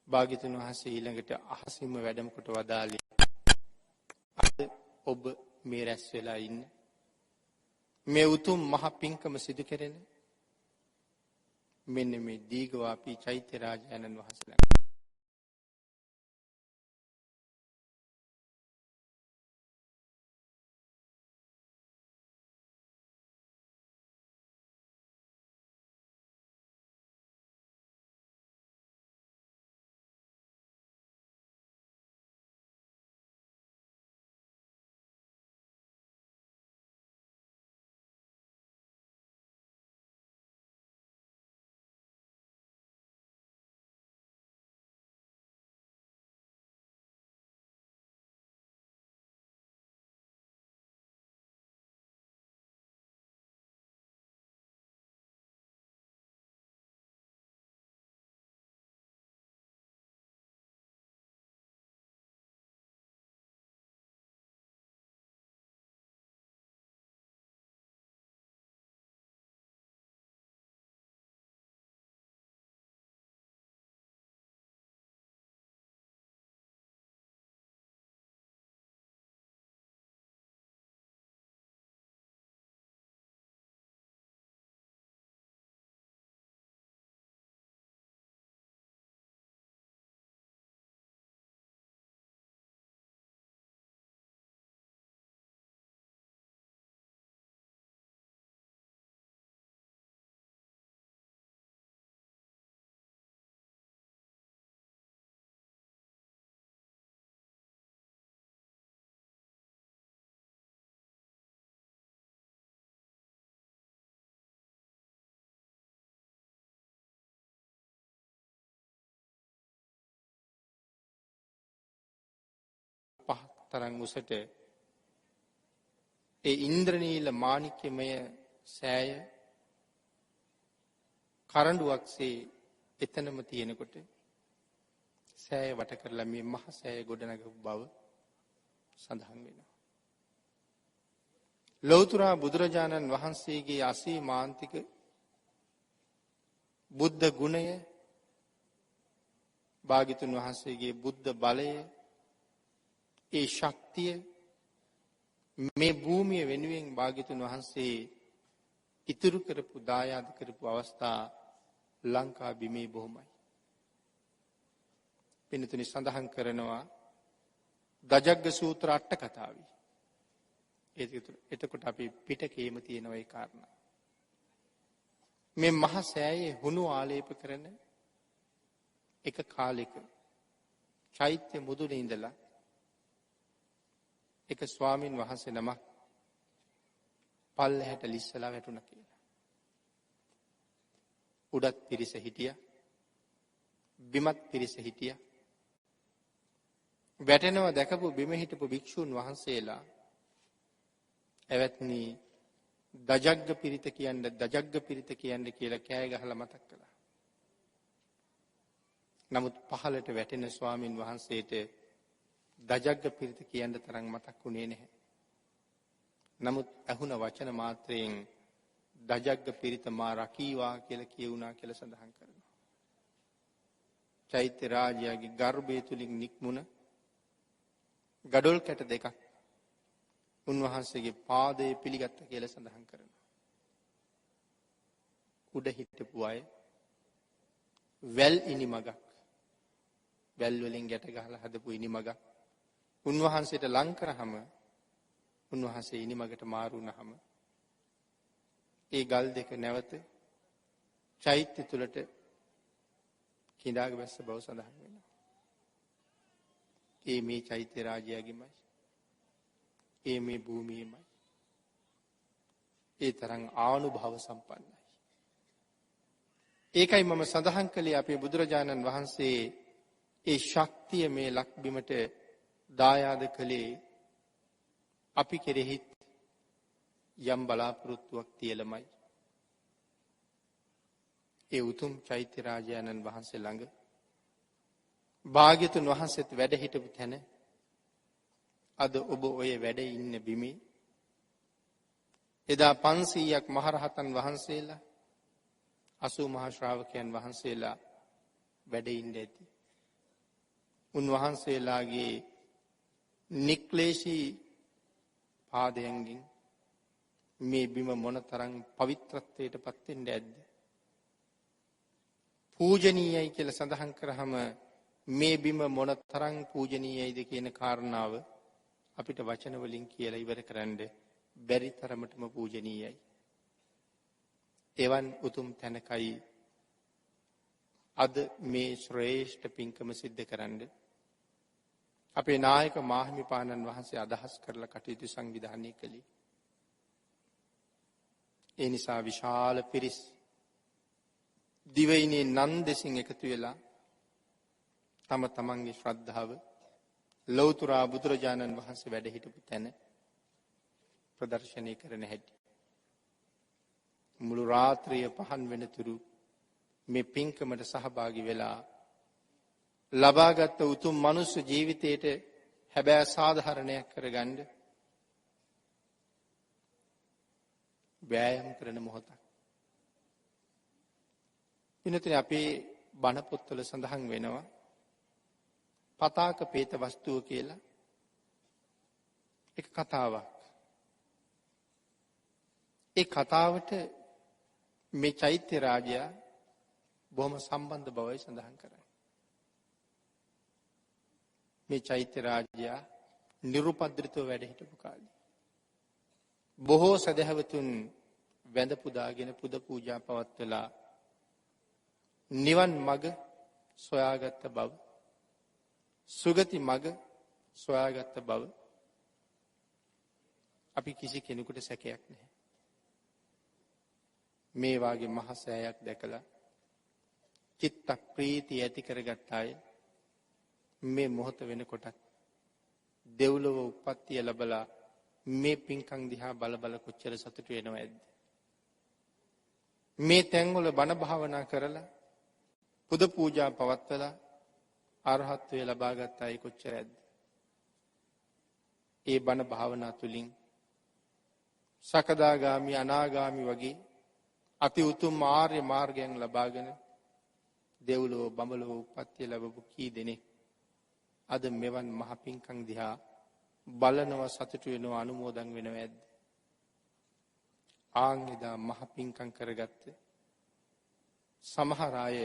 භාග්‍යතුන් වහන්සේ ඊළඟට අහසින්ම වැඩම කොට වදාළේ අද ඔබ මේ රැස් වෙලා ඉන්න මේ උතුම් මහ පිංකම සිදු කෙරෙන මෙන්න මේ දීඝවාපී චෛත්‍ය රාජානන් වහන්සේලා තරම් උසට ඒ ඉන්ද්‍රනීල මාණික්‍යමය සෑය කරඬුවක්සේ එතනම තියෙනකොට සෑය වට කරලා මේ මහ සෑය ගොඩනගපු බව සඳහන් වෙනවා. ලෞතර බුදුරජාණන් වහන්සේගේ අසීමාන්තික බුද්ධ ගුණය, භාග්‍යතුන් වහන්සේගේ බුද්ධ බලය, ඒ ශක්තිය මේ භූමිය වෙනුවෙන් භාග්‍යතුන් වහන්සේ ඉතුරු කරපු දායාද කරපු අවස්ථා ලංකා බිමේ බොහොමයි. පින්තුනි සඳහන් කරනවා දජග්ග සූත්‍ර අට කතාවේ. එතකොට අපි පිටකේම තියෙනවා ඒ කාරණා. මේ මහ සෑයේ හුණු ආලේප කරන එක කාලෙක චෛත්‍ය මුදුනේ ඉඳලා එක ස්වාමින් වහන්සේ නමක් පල්ලෙහාට ලිස්සලා වැටුණා කියලා. උඩත් පිරිස හිටියා, බිමත් පිරිස හිටියා. වැටෙනවා දැකපු බිම හිටපු භික්ෂුන් වහන්සේලා එවත්නි දජග්ග පිරිත කියන්නේ කියලා කෑ ගහලා මතක් කළා. නමුත් පහළට වැටෙන ස්වාමින් වහන්සේට දජග්ග පිරිත කියන්න තරම් මතක් වුණේ නැහැ. නමුත් ඇහුණ වචන මාත්‍රයෙන් දජග්ග පිරිත මා රකීවා කියලා කියුණා කියලා සඳහන් කරනවා. චෛත්‍ය රාජයාගේ ගර්භය තුලින් නික්මුණ ගඩොල් කැට දෙකක් උන්වහන්සේගේ පාදයේ පිළිගත්ත කියලා සඳහන් කරනවා. උඩ හිටපු අය වැල් ඉනිමගක්, වැල් වලින් ගැට ගහලා හදපු ඉනිමගක් උන්වහන්සේට ලං කරාම උන්වහන්සේ ඉනිමගට මාරු වුණාම ඒ ගල් දෙක නැවත චෛත්‍ය තුලට කිඳාග වැස්ස බව සඳහන් වෙනවා. ඒ මේ චෛත්‍ය රාජයාගේමයි. ඒ මේ භූමියේමයි. ඒ තරම් ආනුභාව සම්පන්නයි. ඒකයි මම සඳහන් කළේ අපේ බුදුරජාණන් වහන්සේ ඒ ශක්තිය මේ ලක්බිමට දායාද කළේ අපි කෙරෙහිත් යම් බලාපොරොත්තුවක් තියලමයි. ඒ උතුම් චෛත්‍ය රාජානන් වහන්සේ ළඟ භාග්‍යතුන් වහන්සේත් වැඩ හිටපු තැන අද ඔබ ඔය වැඩ ඉන්න බිමේ එදා 500ක් මහරහතන් වහන්සේලා 80 මහා ශ්‍රාවකයන් වහන්සේලා වැඩ ඉන්න ඇති. උන්වහන්සේලාගේ නික්ලේශී පාදයන්ගෙන් මේ බිම මොනතරම් පවිත්‍රත්වයට පත් වෙන්නේ ඇද්ද? පූජනීයයි කියලා සඳහන් කරාම මේ බිම මොනතරම් පූජනීයයිද කියන කාරණාව අපිට වචන වලින් කියලා ඉවර කරන්න බැරි තරමටම පූජනීයයි. එවන් උතුම් තැනකයි අද මේ ශ්‍රේෂ්ඨ පින්කම සිද්ධ කරන්නේ අපේ නායක මාහිමිපාණන් වහන්සේ අදහස් කරලා කටයුතු සංවිධානය කළේ. ඒ නිසා විශාල පිරිස් දිවයිනේ නන් දෙසින් එකතු වෙලා තම තමන්ගේ ශ්‍රද්ධාව ලෞතර බුදුරජාණන් වහන්සේ වැඩ හිටපු තැන ප්‍රදර්ශනය කරන හැටි. මුළු රාත්‍රිය පහන් වෙනතුරු මේ පින්කමට සහභාගී වෙලා ලබාගත් උතුම් මනුස්ස ජීවිතයට හැබෑ සාධාරණයක් කරගන්න වෑයම් කරන මොහොතක්. පින්තුනි අපේ බණ පොත්වල සඳහන් වෙනවා පතාක පේත වස්තුව කියලා එක කතාවක්. ඒ කතාවට මේ චෛත්‍ය රාජයා බොහොම සම්බන්ධ බවයි සඳහන් කරන්නේ. මේ චෛත්‍ය රාජයා නිරුපද්‍රිතව වැඩ හිටපු කාලේ බොහෝ සදහවතුන් වැඳ පුදාගෙන පුද පූජා පවත්වලා නිවන් මඟ සොයාගත්ත බව, සුගති මඟ සොයාගත්ත බව අපි කිසි කෙනෙකුට සැකයක් නැහැ. මේ වාගේ මහ සෑයක් දැකලා චිත්ත ප්‍රීතිය ඇති කරගත් අය මේ මොහොත වෙනකොට දෙව්ලොව උප්පත්තිය ලැබලා මේ පින්කම් දිහා බල බල කොච්චර සතුටු වෙනවද? මේ තැන්වල බණ භාවනා කරලා පුද පූජා පවත්වලා අරහත්ත්වය ලබා ගත්ත අය කොච්චරද? ඒ බණ භාවනා තුලින් සකදාගාමි අනාගාමි වගේ අති උතුම් ආර්ය මාර්ගයන් ලබාගෙන දෙව්ලොව බඹලොව උප්පත්තිය ලැබපු කී දෙනෙක් අද මෙවන් මහ පින්කම් දිහා බලනවා සතුටු වෙනවා අනුමෝදන් වෙනව ඇද්ද? ආන්ෙදා මහ පින්කම් කරගත්ත සමහර අය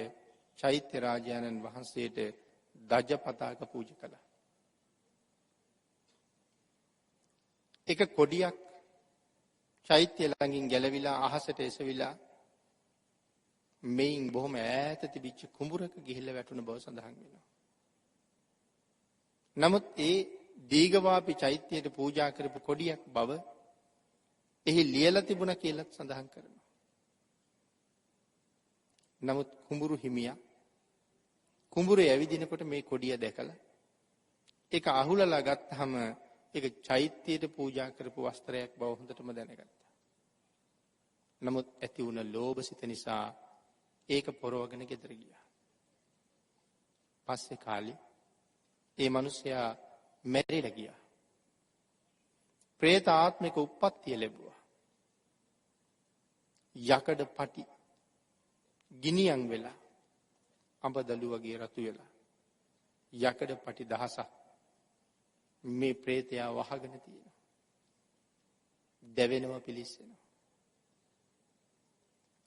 චෛත්‍ය රාජානන් වහන්සේට දජ පතාක පූජා කළා. එක කොඩියක් චෛත්‍ය ළඟින් ගැලවිලා අහසට එසවිලා මෙයින් බොහොම ඈත තිබිච්ච කුඹුරක ගිහිල්ලා වැටුණ බව සඳහන් වෙනවා. නමුත් ඒ දීඝවාපි චෛත්‍යයට පූජා කරපු කොඩියක් බව එහි ලියලා තිබුණා කියලා සඳහන් කරනවා. නමුත් කුඹුරු හිමියා කුඹුරේ ඇවිදිනකොට මේ කොඩිය දැකලා ඒක අහුලලා ගත්තාම ඒක චෛත්‍යයට පූජා කරපු වස්ත්‍රයක් බව හොඳටම දැනගත්තා. නමුත් ඇති වුණ ලෝභසිත නිසා ඒක පොරවගෙන ගෙදර ගියා. පස්සේ කාලේ ඒ මිනිසයා මැරිලා ගියා. പ്രേත ආත්මික උප්පත්තිය ලැබුවා. යකඩ පටි ගිනියම් වෙලා අඹදළු වගේ රතු වෙලා යකඩ පටි දහසක් මේ പ്രേතයා වහගෙන තියෙනවා. දැවෙනවා පිලිස්සෙනවා.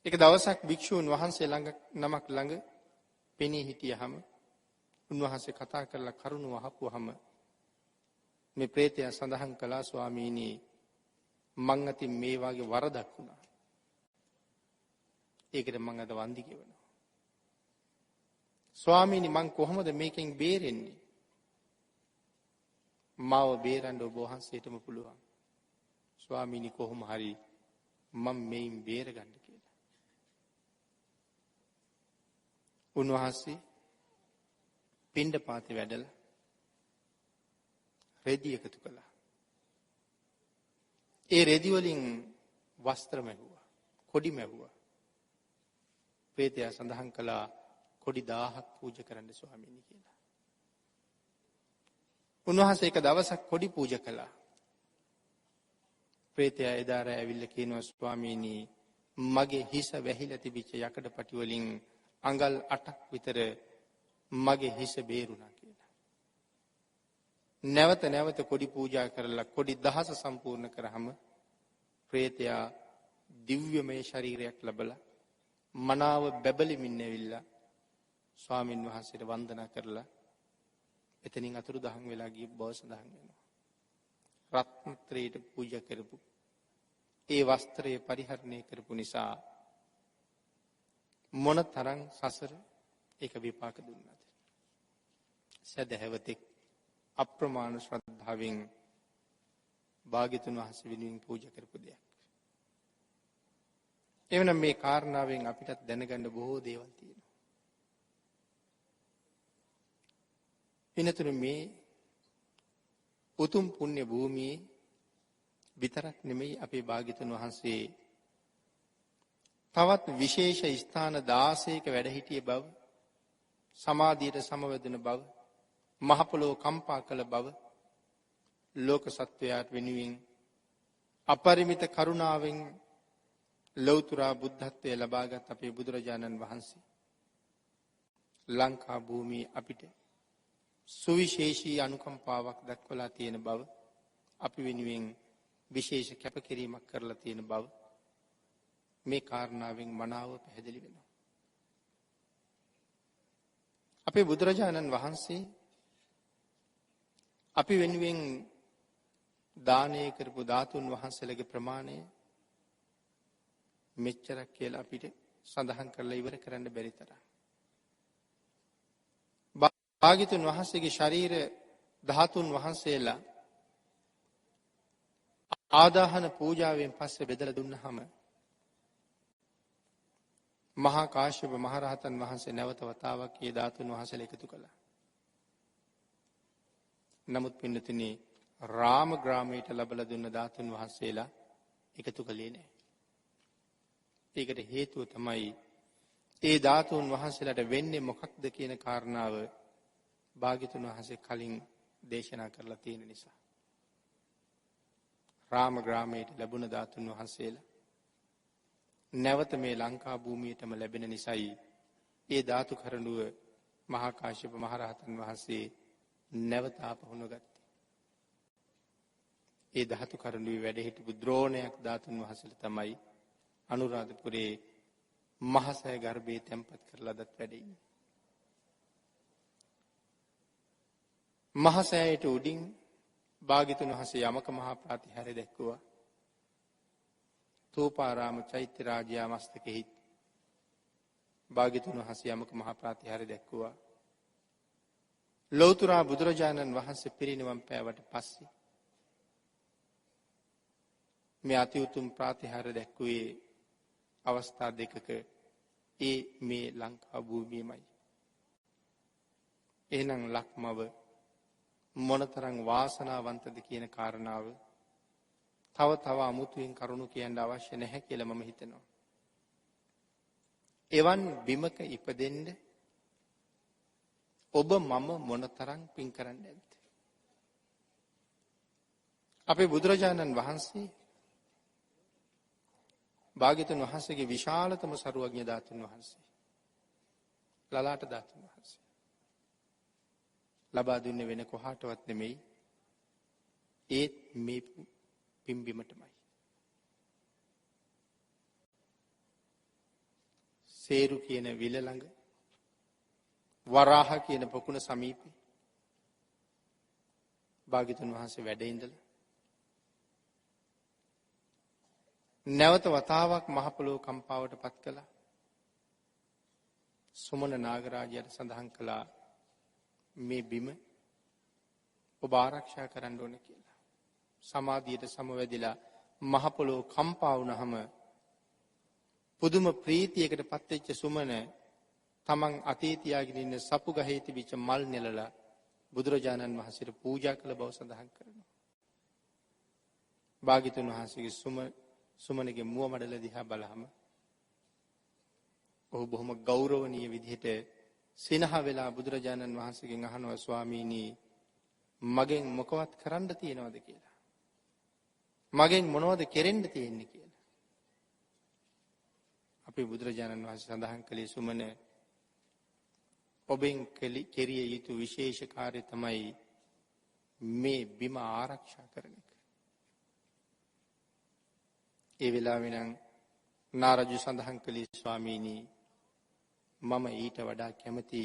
එක දවසක් භික්ෂූන් වහන්සේ නමක් ළඟ පෙනී හිටියහම උන්වහන්සේ කතා කරලා කරුණු අහපුවාම මේ പ്രേතයා සඳහන් කළා ස්වාමීනි මං අතින් මේ වගේ වරදක් වුණා. ඒකට මං අද වන්දි ගෙවනවා. ස්වාමීනි මං කොහොමද මේකෙන් බේරෙන්නේ? මාව බේරන්න ඔබ වහන්සේටම පුළුවන්. ස්වාමීනි කොහොම හරි මම මේන් බේරගන්න කියලා. උන්වහන්සේ පිණ්ඩපාතේ වැඩලා රෙදි එකතු කළා. ඒ රෙදි වලින් වස්ත්‍ර මැහුවා, කොඩි මැහුවා. ප්‍රේතයා සඳහන් කළා කොඩි 1000ක් පූජා කරන්න ස්වාමීනි කියලා. උන්වහන්සේ එක දවසක් කොඩි පූජා කළා. ප්‍රේතයා එදා රැ ඇවිල්ලා කියනවා ස්වාමීනි මගේ හිස වැහිලා තිබිච්ච යකඩ පටි වලින් අඟල් 8ක් විතර මගේ හිස බේරුණා කියලා. නැවත නැවත කොඩි පූජා කරලා කොඩි 1000 සම්පූර්ණ කරාම ප්‍රේතයා දිව්‍යමය ශරීරයක් ලැබලා මනාව බැබලෙමින් ඇවිල්ලා ස්වාමින් වහන්සේට වන්දනා කරලා එතනින් අතුරුදහන් වෙලා ගිය බව සඳහන් වෙනවා. රත්නත්‍රයට පූජා කරපු ඒ වස්ත්‍රය පරිහරණය කරපු නිසා මොනතරම් සසර ඒක විපාක දුන්නද? සදහැවතෙක් අප්‍රමාණ ශ්‍රද්ධාවෙන් භාග්‍යතුන් වහන්සේ වෙනුවෙන් පූජා කරපු දෙයක්. එවනම් මේ කාරණාවෙන් අපිටත් දැනගන්න බොහෝ දේවල් තියෙනවා. එනතුරු මේ උතුම් පුණ්‍ය භූමියේ විතරක් නෙමෙයි අපේ භාග්‍යතුන් වහන්සේ තවත් විශේෂ ස්ථාන 16ක වැඩ සිටිය බව, සමාධියට සමවැදුන බව, මහ පොළොව කම්පා කළ බව, ලෝක සත්වයාට වෙනුවෙන් අපරිමිත කරුණාවෙන් ලෞතර බුද්ධත්වයේ ලබාගත් අපේ බුදුරජාණන් වහන්සේ ලංකා භූමියේ අපිට සුවිශේෂී අනුකම්පාවක් දක්වලා තියෙන බව, අපි වෙනුවෙන් විශේෂ කැපකිරීමක් කරලා තියෙන බව මේ කාරණාවෙන් මනාව පැහැදිලි වෙනවා. අපේ බුදුරජාණන් වහන්සේ අපි වෙනුවෙන් දානය කරපු ධාතුන් වහන්සේලගේ ප්‍රමාණය මෙච්චරක් කියලා අපිට සඳහන් කරලා ඉවර කරන්න බැරි තරම්. භාග්‍යතුන් වහන්සේගේ ශරීර ධාතුන් වහන්සේලා ආදාහන පූජාවෙන් පස්සේ බෙදලා දුන්නාම මහා කාශ්‍යප මහරහතන් වහන්සේ නැවත වතාවක් ඒ ධාතුන් වහන්සේලා එකතු කළා. නමුත් පින්නතුනි රාම ග්‍රාමයට ලබලා දුන්න ධාතුන් වහන්සේලා එකතු කළේ නැහැ. ඒකට හේතුව තමයි ඒ ධාතුන් වහන්සේලාට වෙන්නේ මොකක්ද කියන කාරණාව භාග්‍යතුන් වහන්සේ කලින් දේශනා කරලා තියෙන නිසා. රාම ග්‍රාමයට ලැබුණ ධාතුන් වහන්සේලා නැවත මේ ලංකා භූමියටම ලැබෙන නිසායි ඒ ධාතු කරඬුව මහා කාශ්‍යප මහ රහතන් වහන්සේ නැවත ආපහු ගත්තේ. ඒ ධාතු කරඬුවේ වැඩ හිටපු ද්‍රෝණයක් ධාතුන් වහන්සේලා තමයි අනුරාධපුරේ මහසය ගර්භයේ තැන්පත් කරලා දත් වැඩ ඉන්නේ. මහසෑයට උඩින් භාග්‍යතුන් වහන්සේ යමක මහා ප්‍රාතිහාර්ය දැක්වුවා. තෝපාරාම චෛත්‍ය රාජයා මස්තකෙහි භාග්‍යතුන් වහන්සේ යමක මහා ප්‍රාතිහාර්ය දැක්වුවා. ලෞතර බුදුරජාණන් වහන්සේ පිරිනිවන් පෑවට පස්සේ මේ අති උතුම් ප්‍රාතිහාර්ය දැක්වුවේ අවස්ථා දෙකක ඒ මේ ලංකා භූමියමයි. එහෙනම් ලක්මව මොනතරම් වාසනාවන්තද කියන කාරණාව තව අමුතුවෙන් කරුණු කියන්න අවශ්‍ය නැහැ කියලා මම හිතනවා. එවන් බිමක ඉපදෙන්න ඔබ මම මොනතරම් පින් කරන්න ඇද්ද? අපේ බුදුරජාණන් වහන්සේ භාග්‍යතුන් වහන්සේගේ විශාලතම සරුවඥ ධාතුන් වහන්සේ ලලාට ධාතුන් වහන්සේ ලබා දුන්නේ වෙන කොහාටවත් නෙමෙයි ඒත් මේ පිම්බිමටමයි. සේරු කියන විල ළඟ වරාහ කියන පොකුණ සමීපේ භාග්‍යතුන් වහන්සේ වැඩ ඉඳලා නැවත වතාවක් මහ පොළොව කම්පාවට පත් කළා. සුමන නාගරාජයාට සඳහන් කළා මේ බිම ඔබ ආරක්ෂා කරන්න ඕන කියලා. සමාධියට සමවැදිලා මහ පොළොව කම්පා වුණාම පුදුම ප්‍රීතියකට පත්වෙච්ච සුමන තමන් අතේ තියාගෙන ඉන්න සපු ගහේ තිබිච්ච මල් නෙලලා බුදුරජාණන් වහන්සේට පූජා කළ බව සඳහන් කරනවා. භාග්‍යතුන් වහන්සේගේ සුමනගේ මුව මඩල දිහා බලහම ඔහු බොහොම ගෞරවනීය විදිහට සිනහ වෙලා බුදුරජාණන් වහන්සේගෙන් අහනවා ස්වාමීනි මගෙන් මොකවත් කරන්න තියනවද කියලා. මගෙන් මොනවද කෙරෙන්න තියෙන්නේ කියලා. අපේ බුදුරජාණන් වහන්සේ සඳහන් කළේ සුමන ඔබෙන් කෙරිය යුතු විශේෂ කාර්යය තමයි මේ බිම ආරක්ෂා කරන එක. ඒ වෙලාවේ නම් නාරජු සඳහන් කළේ ස්වාමීනි මම ඊට වඩා කැමති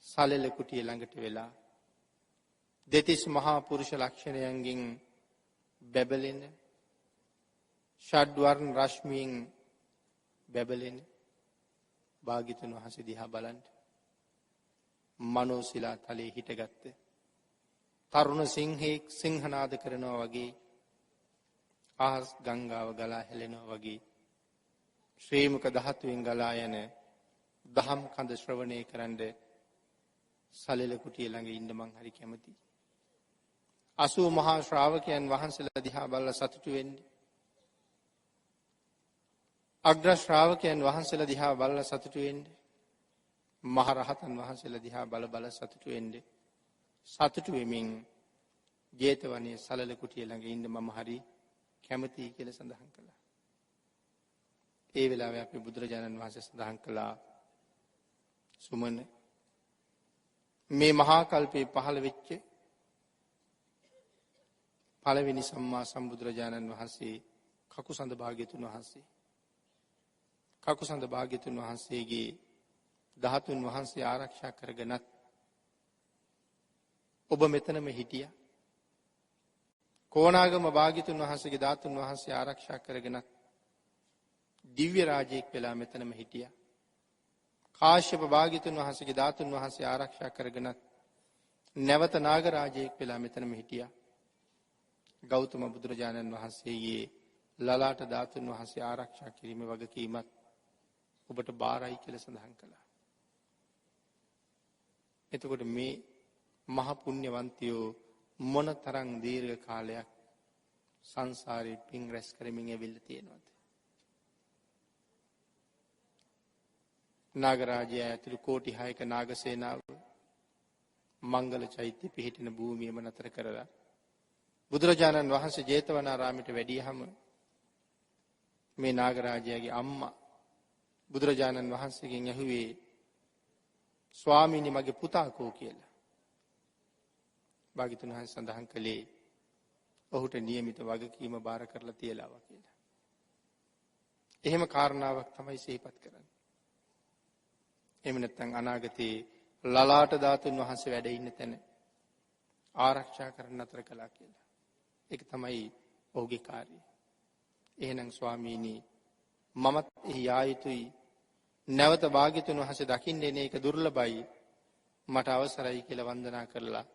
සලෙල කුටිය ළඟට වෙලා දෙතිස් මහා පුරුෂ ලක්ෂණයන්ගෙන් බැබලෙන ෂඩ්වර්ණ රශ්මියෙන් බැබලෙන භාග්‍යතුන් වහන්සේ දිහා බලන්න. මනෝසිලා තලයේ හිටගත්ත තරුණ සිංහෙක් සිංහනාද කරනවා වගේ ආහස් ගංගාව ගලා හැලෙනවා වගේ ශ්‍රේමක ධාතුවෙන් ගලා යන දහම් කඳ ශ්‍රවණය කරන්න සලෙල කුටිය ළඟ ඉන්න මං හරි කැමතියි. 80 මහා ශ්‍රාවකයන් වහන්සේලා දිහා බලලා සතුටු වෙන්න. අග්‍ර ශ්‍රාවකයන් වහන්සේලා දිහා බලලා සතුටු වෙන්න. මහ රහතන් වහන්සේලා දිහා බල සතුටු වෙන්න. සතුටු වෙමින් ජේතවනයේ සලෙල කුටිය ළඟ ඉන්න මම හරි කැමතියි කියලා සඳහන් කළා. ඒ වෙලාවේ අපේ බුදුරජාණන් වහන්සේ සඳහන් කළා සුමන මේ මහා කල්පේ පහළ වෙච්ච පළවෙනි සම්මා සම්බුදුරජාණන් වහන්සේ කකුසඳ භාග්‍යතුන් වහන්සේ. කකුසඳ භාග්‍යතුන් වහන්සේගේ ධාතුන් වහන්සේ ආරක්ෂා කරගෙනත් ඔබ මෙතනම හිටියා. කෝණාගම භාග්‍යතුන් වහන්සේගේ ධාතුන් වහන්සේ ආරක්ෂා කරගෙනත් දිව්‍ය රාජයෙක් වෙලා මෙතනම හිටියා. කාශ්‍යප භාග්‍යතුන් වහන්සේගේ ධාතුන් වහන්සේ ආරක්ෂා කරගෙනත් නැවත නාග රාජයෙක් වෙලා මෙතනම හිටියා. ගෞතම බුදුරජාණන් වහන්සේගේ ලලාට ධාතුන් වහන්සේ ආරක්ෂා කිරීමේ වගකීමත් ඔබට බාරයි කියලා සඳහන් කළා. එතකොට මේ මහ පුණ්‍යවන්තයෝ මොන තරම් දීර්ඝ කාලයක් සංසාරේ පින් රැස් කරමින් ඇවිල්ලා තියෙනවද? නාගරාජය ඇතුළු කෝටි 6ක නාගසේනාව මංගල චෛත්‍ය පිහිටින භූමියම නතර කරලා බුදුරජාණන් වහන්සේ ජේතවනාරාමයට වැඩියහම මේ නාගරාජයාගේ අම්මා බුදුරජාණන් වහන්සේගෙන් ඇහුවේ ස්වාමීනි මගේ පුතා කෝ කියලා. භාග්‍යවතුන් වහන්සේ සඳහන් කළේ ඔහුට નિયમિત වගකීම බාර කරලා තියලාවා කියලා. එහෙම කාරණාවක් තමයි සිහිපත් කරන්නේ. එහෙම නැත්නම් අනාගතේ ලලාට ධාතුන් වහන්සේ වැඩ ඉන්න තැන ආරක්ෂා කරන්න අතර කළා කියලා. ඒක තමයි ඔහුගේ කාර්යය. එහෙනම් ස්වාමීනි මමත් යා යුතුයි. නැවත භාග්‍යවතුන් වහන්සේ දකින්න එන එක දුර්ලභයි. මට අවසරයි කියලා වන්දනා කරලා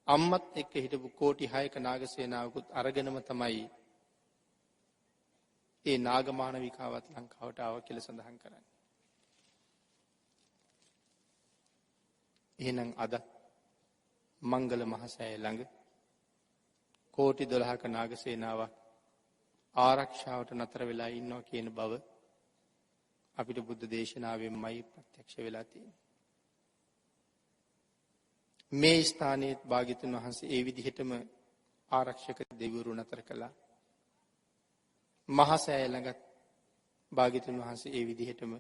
අම්මත් එක්ක හිටපු කෝටි 6ක නාගසේනාවකුත් අරගෙනම තමයි ඒ නාගමානවිකාවත් ලංකාවට ආව කියලා සඳහන් කරන්නේ. එහෙනම් අද මංගල මහසෑය ළඟ කෝටි 12ක නාගසේනාවක් ආරක්ෂාවට නතර වෙලා ඉන්නවා කියන බව අපිට බුද්ධ දේශනාවෙන්මයි ප්‍රත්‍යක්ෂ වෙලා තියෙන්නේ. මේ ස්ථානයේ භාග්‍යවතුන් වහන්සේ ඒ විදිහටම ආරක්ෂක දෙවිවරු නතර කළා. මහසෑය ළඟ භාග්‍යවතුන් වහන්සේ ඒ විදිහටම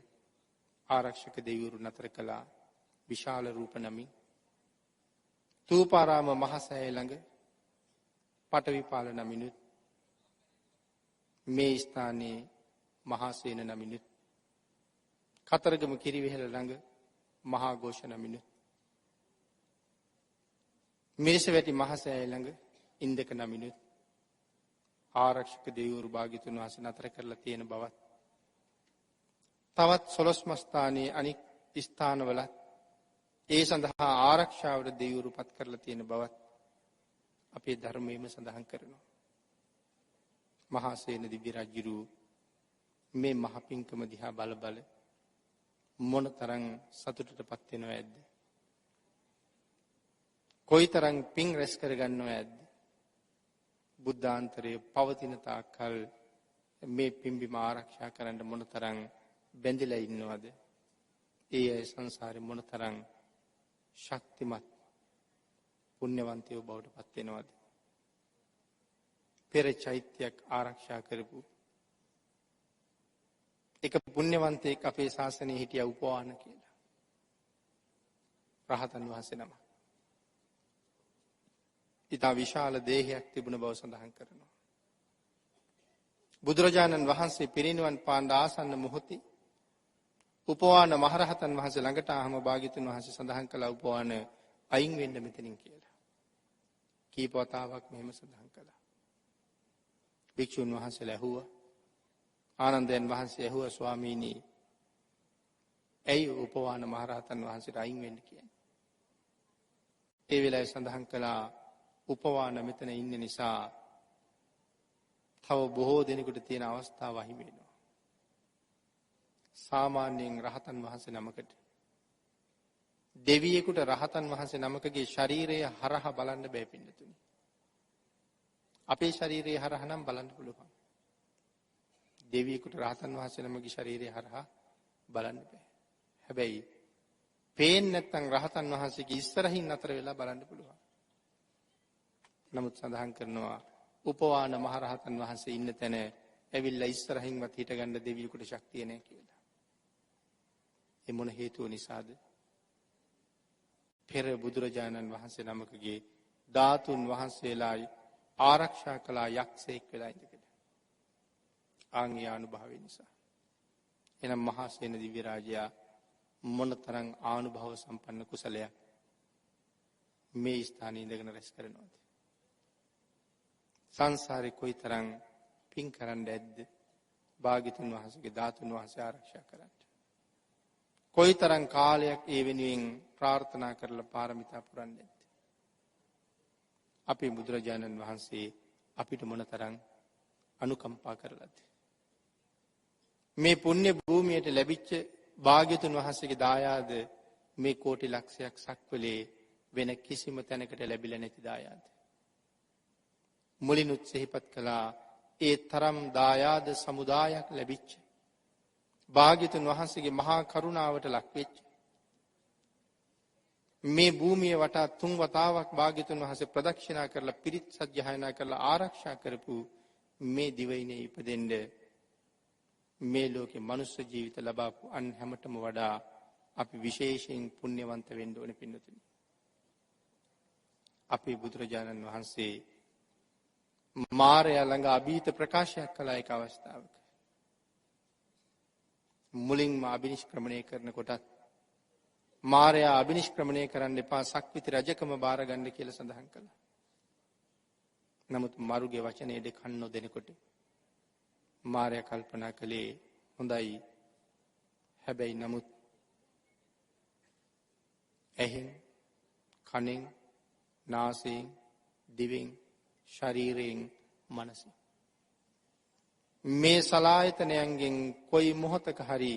ආරක්ෂක දෙවිවරු නතර කළා. විශාල රූප නමින් තූපාරාම මහසෑය ළඟ පටවිපාල නමිනුත් මේ ස්ථානයේ මහාසේන නමිනුත් කතරගම කිරිවෙහෙල ළඟ මහා ഘോഷ නමිනුත් මිරිසවැටි මහසෑය ළඟ ඉන්දක නමිනුත් ආරක්ෂක දෙවිවරු භාග්‍යවතුන් වහන්සේ නතර කරලා තියෙන බවත් තවත් 12 ස්ථානයේ අනික් ස්ථානවල ඒ සඳහා ආරක්ෂාවට දෙවිවරු පත් කරලා තියෙන බවත් අපේ ධර්මයේම සඳහන් කරනවා. මහා සේන දිව්‍ය රජුරු මේ මහ පිංකම දිහා බල බල මොනතරම් සතුටටපත් වෙනව ඇද්ද? කොයිතරම් පිං රැස් කරගන්නව ඇද්ද? බුද්ධාන්තරයේ පවතින තාක්කල් මේ පින්බිම ආරක්ෂා කරන්න මොනතරම් බැඳිලා ඉන්නවද? ඒ අය සංසාරේ මොනතරම් ශක්තිමත් පුණ්‍යවන්තයෝ බවට පත් වෙනවද? පෙර චෛත්‍යයක් ආරක්ෂා කරපු එක පුණ්‍යවන්තයෙක් අපේ ශාසනයේ හිටියා උපවාන කියලා. රහතන් වහන්සේ නම. ඊට විශාල දේහයක් තිබුණ බව සඳහන් කරනවා. බුදුරජාණන් වහන්සේ පිරිනිවන් පාන ආසන්න මොහොතේ උපවාන මහරහතන් වහන්සේ ළඟට ආවම භාග්‍යවතුන් වහන්සේ සඳහන් කළා උපවාන අයින් වෙන්න මෙතනින් කියලා. කීප වතාවක් මෙහෙම සඳහන් කළා. භික්ෂුන් වහන්සේලා ඇහුවා. ආනන්දයන් වහන්සේ ඇහුවා ස්වාමීනි ඇයි උපවාන මහරහතන් වහන්සේට අයින් වෙන්න කියන්නේ? ඒ වෙලාවේ සඳහන් කළා උපවාන මෙතන ඉන්න නිසා තව බොහෝ දෙනෙකුට තියෙන අවස්ථාව අහිමි වෙනවා. සාමාන්‍යයෙන් රහතන් වහන්සේ නමකට දෙවියෙකුට රහතන් වහන්සේ නමකගේ ශරීරය හරහා බලන්න බෑ පින්නතුනි. අපේ ශරීරය හරහා නම් බලන්න පුළුවන්. දෙවියෙකුට රහතන් වහන්සේ නමකගේ ශරීරය හරහා බලන්න බෑ. හැබැයි පේන්නේ නැත්නම් රහතන් වහන්සේගේ ඉස්සරහින් අතර වෙලා බලන්න පුළුවන්. නමුත් සඳහන් කරනවා උපවාන මහරහතන් වහන්සේ ඉන්න තැන ඇවිල්ලා ඉස්සරහින්වත් හිටගන්න දෙවියෙකුට ශක්තිය නැහැ කියලා. ඒ මොන හේතුව නිසාද? පෙර බුදුරජාණන් වහන්සේ නමකගේ ධාතුන් වහන්සේලා ආරක්ෂා කළා යක්ෂයෙක් වෙලා ඉඳගෙන. ආන්ගේ අනුභවය නිසා. එනම් මහා සේන දිව්‍ය රාජයා මොනතරම් ආනුභව සම්පන්න කුසලයක් මේ ස්ථානයේ ඉඳගෙන රැස් කරනවද? සංසාරේ කොයිතරම් පින් කරන්න ඇද්ද? භාග්‍යතුන් වහන්සේගේ ධාතුන් වහන්සේ ආරක්ෂා කරන්න. කොයිතරම් කාලයක් ඒ වෙනුවෙන් ප්‍රාර්ථනා කරලා පාරමිතා පුරන්නේ නැද්ද? අපේ බුදුරජාණන් වහන්සේ අපිට මොනතරම් අනුකම්පා කරලාද? මේ පුණ්‍ය භූමියට ලැබිච්ච භාග්‍යතුන් වහන්සේගේ දායාද මේ කෝටි ලක්ෂයක් සක්වලේ වෙන කිසිම තැනකට ලැබිලා නැති දායාද. මුලිනුත් සිහිපත් කළා ඒ තරම් දායාද සමුදායක් ලැබිච්ච භාග්‍යතුන් වහන්සේගේ මහා කරුණාවට ලක්වෙච්ච මේ භූමිය වටා 3 වතාවක් භාග්‍යතුන් වහන්සේ ප්‍රදක්ෂිනා කරලා පිරිත් සජ්ජායනා කරලා ආරක්ෂා කරපු මේ දිවයිනේ ඉපදෙන්න මේ ලෝකේ මනුෂ්‍ය ජීවිත ලබාපු අන් හැමතෙම වඩා අපි විශේෂයෙන් පුණ්‍යවන්ත වෙන්න ඕනේ පින්නතුනි. අපේ බුදුරජාණන් වහන්සේ මාරයා ළඟ අභීත ප්‍රකාශයක් කළා එක අවස්ථාවක. මුලින්ම අබිනිෂ්ක්‍රමණය කරනකොටත් මාරයා අබිනිෂ්ක්‍රමණය කරන්න එපා සක්විති රජකම බාර ගන්න කියලා සඳහන් කළා. නමුත් මරුගේ වචනේ දෙකන් නොදෙනකොට මාරයා කල්පනා කළේ හොඳයි. හැබැයි නමුත් ඇහෙන් කනෙන් නාසයෙන් දිවෙන් ශරීරයෙන් මනසින් මේ සලායතනයන්ගෙන් කොයි මොහොතක හරි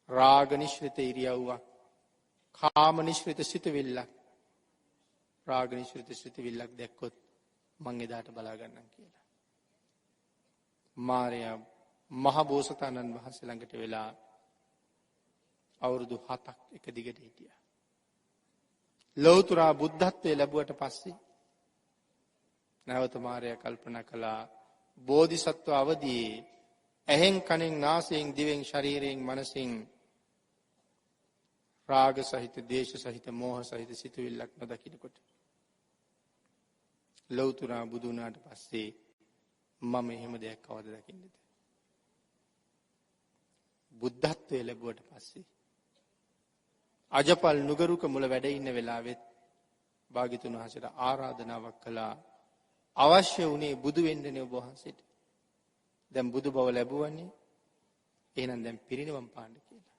රාග නිශ්චිත ඉරියව්වක් කාම නිශ්චිත සිතවිල්ලක් රාග නිශ්චිත සිතවිල්ලක් දැක්කොත් මං එදාට බලා ගන්නම් කියලා. මාරයා මහ බෝසතාණන් වහන්සේ ළඟට වෙලා අවුරුදු 7ක් එක දිගට හිටියා. ලෞතර බුද්ධත්වයේ ලැබුවට පස්සේ නැවත මාරයා කල්පනා කළා බෝධිසත්ව අවදියේ ඇහෙන් කනෙන් නාසයෙන් දිවෙන් ශරීරයෙන් මනසින් රාග සහිත දේශ සහිත මෝහ සහිත සිතුවිල්ලක් නොදකිනකොට ලෞතර බුදු වුණාට පස්සේ මම එහෙම දෙයක් කවද දකින්නද? බුද්ධත්වයේ ලැබුවට පස්සේ අජපල් නුගරුක මුල වැඩ ඉන්න වෙලාවෙත් භාග්‍යතුන් වහන්සේට ආරාධනාවක් කළා අවශ්‍ය වුණේ බුදු වෙන්නනේ ඔබ වහන්සේට. දැන් බුදු බව ලැබුවනේ. එහෙනම් දැන් පිරිනිවන් පාන්න කියලා.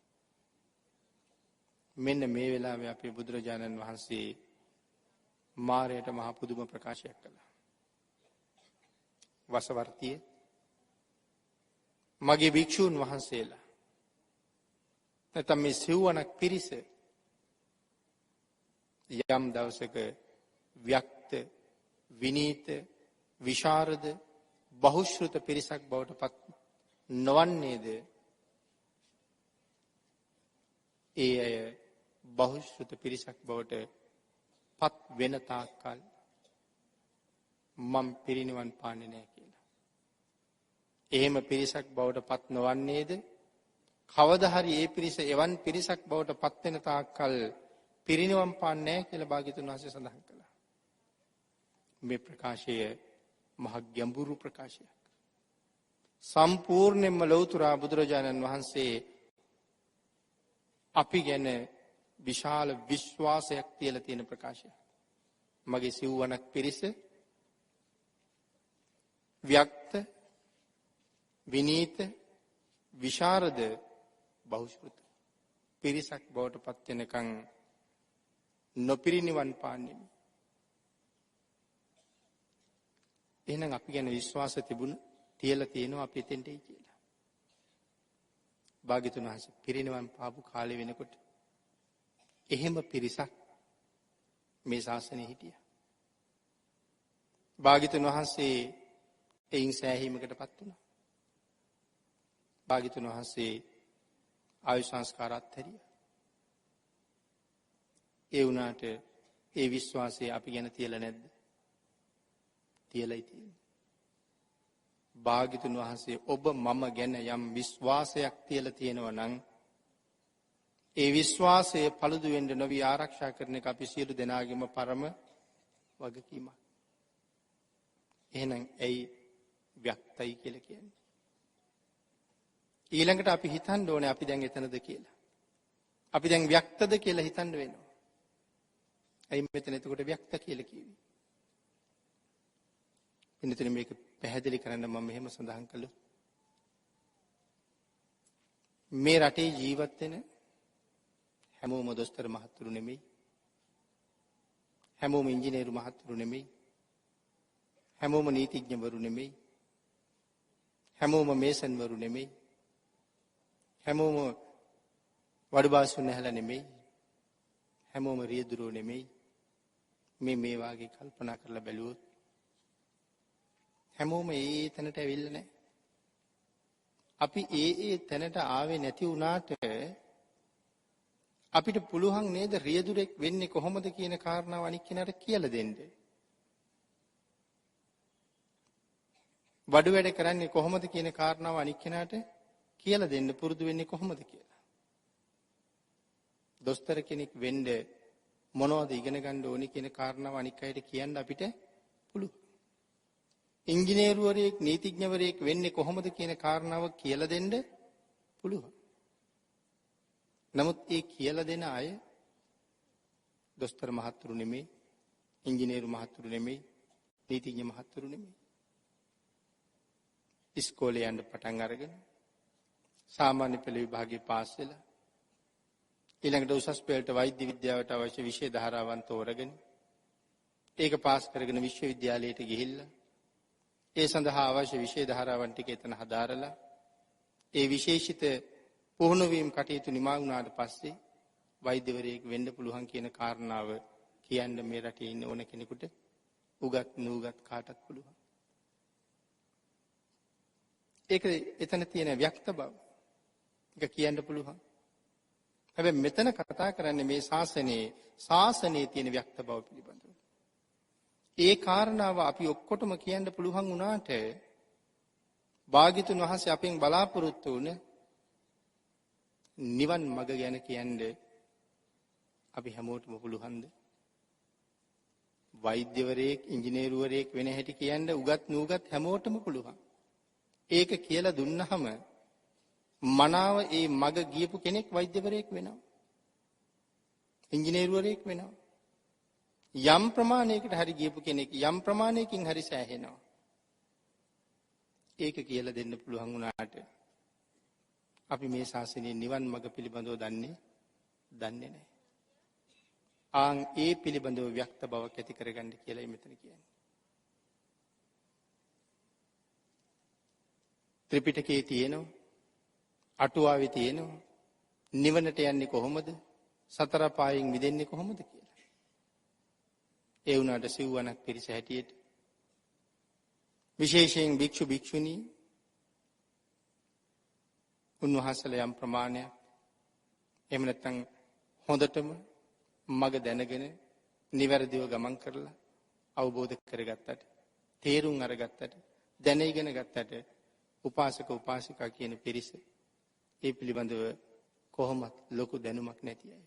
මෙන්න මේ වෙලාවේ අපේ බුදුරජාණන් වහන්සේ මාරයට මහ පුදුම ප්‍රකාශයක් කළා. වසවර්තියේ මගේ භික්ෂූන් වහන්සේලා නැත්නම් මේ සිව්වණක් පිරිස යම් දවසක ව්‍යක්ත විනීත විශාරද බහුශ්‍රුත පිරිසක් බවට පත් නොවන්නේද? ඒ අය බහුශ්‍රුත පිරිසක් බවට පත් වෙන තාක්කල් මම පිරිනිවන් පාන්නේ නැහැ කියලා. එහෙම පිරිසක් බවට පත් නොවන්නේද? කවදා හරි ඒ පිරිස එවන් පිරිසක් බවට පත් වෙන තාක්කල් පිරිනිවන් පාන්නේ නැහැ කියලා භාග්‍යතුන් වහන්සේ සඳහන් කළා. මේ ප්‍රකාශය මහ ගැඹුරු ප්‍රකාශයක්. සම්පූර්ණයෙන්ම ලෞතර බුදුරජාණන් වහන්සේ අපි ගැන විශාල විශ්වාසයක් තියලා තියෙන ප්‍රකාශයක්. මගේ සිව්වණක් පිරිස ව්‍යක්ත විනීත විශාරද බහුශ්‍රුත පිරිසක් බවට පත් වෙනකන් නොපිරිනිවන් පාන්නේ. එහෙනම් අපි ගැන විශ්වාස තියලා තියෙනවා අපි එතෙන්ටයි කියලා. භාග්‍යතුන් වහන්සේ පිරිනිවන් පාපු කාලේ වෙනකොට එහෙම පිරිසක් මේ ශාසනයේ හිටියා. භාග්‍යතුන් වහන්සේ එයින් සෑහීමකටපත් වුණා. භාග්‍යතුන් වහන්සේ ආයු සංස්කාරات හැරියා. ඒ වුණාට ඒ විශ්වාසය අපි ගැන තියලා නැද්ද? තියලායි තියෙන්නේ. භාග්‍යතුන් වහන්සේ ඔබ මම ගැන යම් විශ්වාසයක් තියලා තියෙනවා නම් ඒ විශ්වාසය පළුදු වෙන්න නොවි ආරක්ෂා කරන එක අපි සියලු දෙනාගේම පරම වගකීමක්. එහෙනම් ඇයි ව්‍යක්තයි කියලා කියන්නේ? ඊළඟට අපි හිතන්න ඕනේ අපි දැන් එතනද කියලා. අපි දැන් ව්‍යක්තද කියලා හිතන්න වෙනවා. ඇයි මෙතන එතකොට ව්‍යක්ත කියලා කිව්වේ? ඉන්නතර මේක පැහැදිලි කරන්න මම මෙහෙම සඳහන් කළොත් මේ රටේ ජීවත් වෙන හැමෝම දොස්තර මහත්තුරු නෙමෙයි. හැමෝම ඉංජිනේරු මහත්තුරු නෙමෙයි. හැමෝම නීතිඥවරු නෙමෙයි. හැමෝම මේසන්වරු නෙමෙයි. හැමෝම වඩුබාසු නැහලා නෙමෙයි. හැමෝම රියදුරෝ නෙමෙයි. මේ වාගේ කල්පනා කරලා බැලුවොත් හැමෝම ඒ තැනට ඇවිල්ලා නැහැ. අපි ඒ තැනට ආවේ නැති වුණාට අපිට පුළුවන් නේද රියදුරෙක් වෙන්නේ කොහොමද කියන කාරණාව අනික් කෙනාට කියලා දෙන්න. වඩු වැඩ කරන්නේ කොහොමද කියන කාරණාව අනික් කෙනාට කියලා දෙන්න පුරුදු වෙන්නේ කොහොමද කියලා. දොස්තර කෙනෙක් වෙන්න මොනවද ඉගෙන ගන්න ඕනේ කියන කාරණාව අනික් අයට කියන්න අපිට පුළුවන්. ඉංජිනේරුවරයෙක් නීතිඥවරයෙක් වෙන්නේ කොහොමද කියන කාරණාව කියලා දෙන්න පුළුවන්. නමුත් ඒ කියලා දෙන අය දොස්තර මහත්තුරු නෙමෙයි, ඉංජිනේරු මහත්තුරු නෙමෙයි, නීතිඥ මහත්තුරු නෙමෙයි. ඉස්කෝලේ යන්න පටන් අරගෙන සාමාන්‍ය පෙළ විභාගේ පාස් වෙලා ඊළඟට උසස් පෙළට වෛද්‍ය විද්‍යාවට අවශ්‍ය විෂය ධාරාවන් තෝරගෙන ඒක පාස් කරගෙන විශ්වවිද්‍යාලයට ගිහිල්ලා ඒ සඳහා අවශ්‍ය විෂය ධාරාවන් ටික එතන හදාරලා ඒ විශේෂිත පුහුණු වීම කටයුතු නිමා වුණාට පස්සේ වෛද්‍යවරයෙක් වෙන්න පුළුවන් කියන කාරණාව කියන්න මේ රටේ ඉන්න ඕන කෙනෙකුට උගත් නූගත් කාටත් පුළුවන්. ඒක එතන තියෙන ව්‍යක්ත බව. ඒක කියන්න පුළුවන්. හැබැයි මෙතන කතා කරන්නේ මේ ශාසනයේ තියෙන ව්‍යක්ත බව පිළිබඳව. ඒ කාරණාව අපි ඔක්කොටම කියන්න පුළුවන් වුණාට භාග්‍යතුන් වහන්සේ අපෙන් බලාපොරොත්තු වුණ නිවන් මඟ ගැන කියන්නේ අපි හැමෝටම පුළුවන්ද? වෛද්‍යවරයෙක්, ඉංජිනේරුවරයෙක් වෙන හැටි කියන්න උගත් නූගත් හැමෝටම පුළුවන්. ඒක කියලා දුන්නහම මනාව ඒ මඟ ගියපු කෙනෙක් වෛද්‍යවරයෙක් වෙනවා. ඉංජිනේරුවරයෙක් වෙනවා. යම් ප්‍රමාණයකට හරි ගියපු කෙනෙක් යම් ප්‍රමාණයකින් හරි සෑහෙනවා. ඒක කියලා දෙන්න පුළුවන් වුණාට අපි මේ ශාසනයේ නිවන් මඟ පිළිබඳව දන්නේ නැහැ. ආන් ඒ පිළිබඳව ව්‍යක්ත බවක් ඇති කරගන්න කියලායි මෙතන කියන්නේ. ත්‍රිපිටකයේ තියෙනවා, අටුවාවේ තියෙනවා නිවනට යන්නේ කොහොමද? සතර පායෙන් මිදෙන්නේ කොහොමද කියලා. ඒ වුණාට සිව්වනක් පිරිස හැටියට විශේෂයෙන් භික්ෂු භික්ෂුණී උන්වහන්සේලා යම් ප්‍රමාණයක් එහෙම නැත්නම් හොඳටම මඟ දැනගෙන නිවැරදිව ගමන් කරලා අවබෝධ කරගත්තට, තේරුම් අරගත්තට, දැන ඉගෙන ගත්තට උපාසක උපාසිකා කියන පිරිස ඒ පිළිබඳව කොහොමත් ලොකු දැනුමක් නැති අය.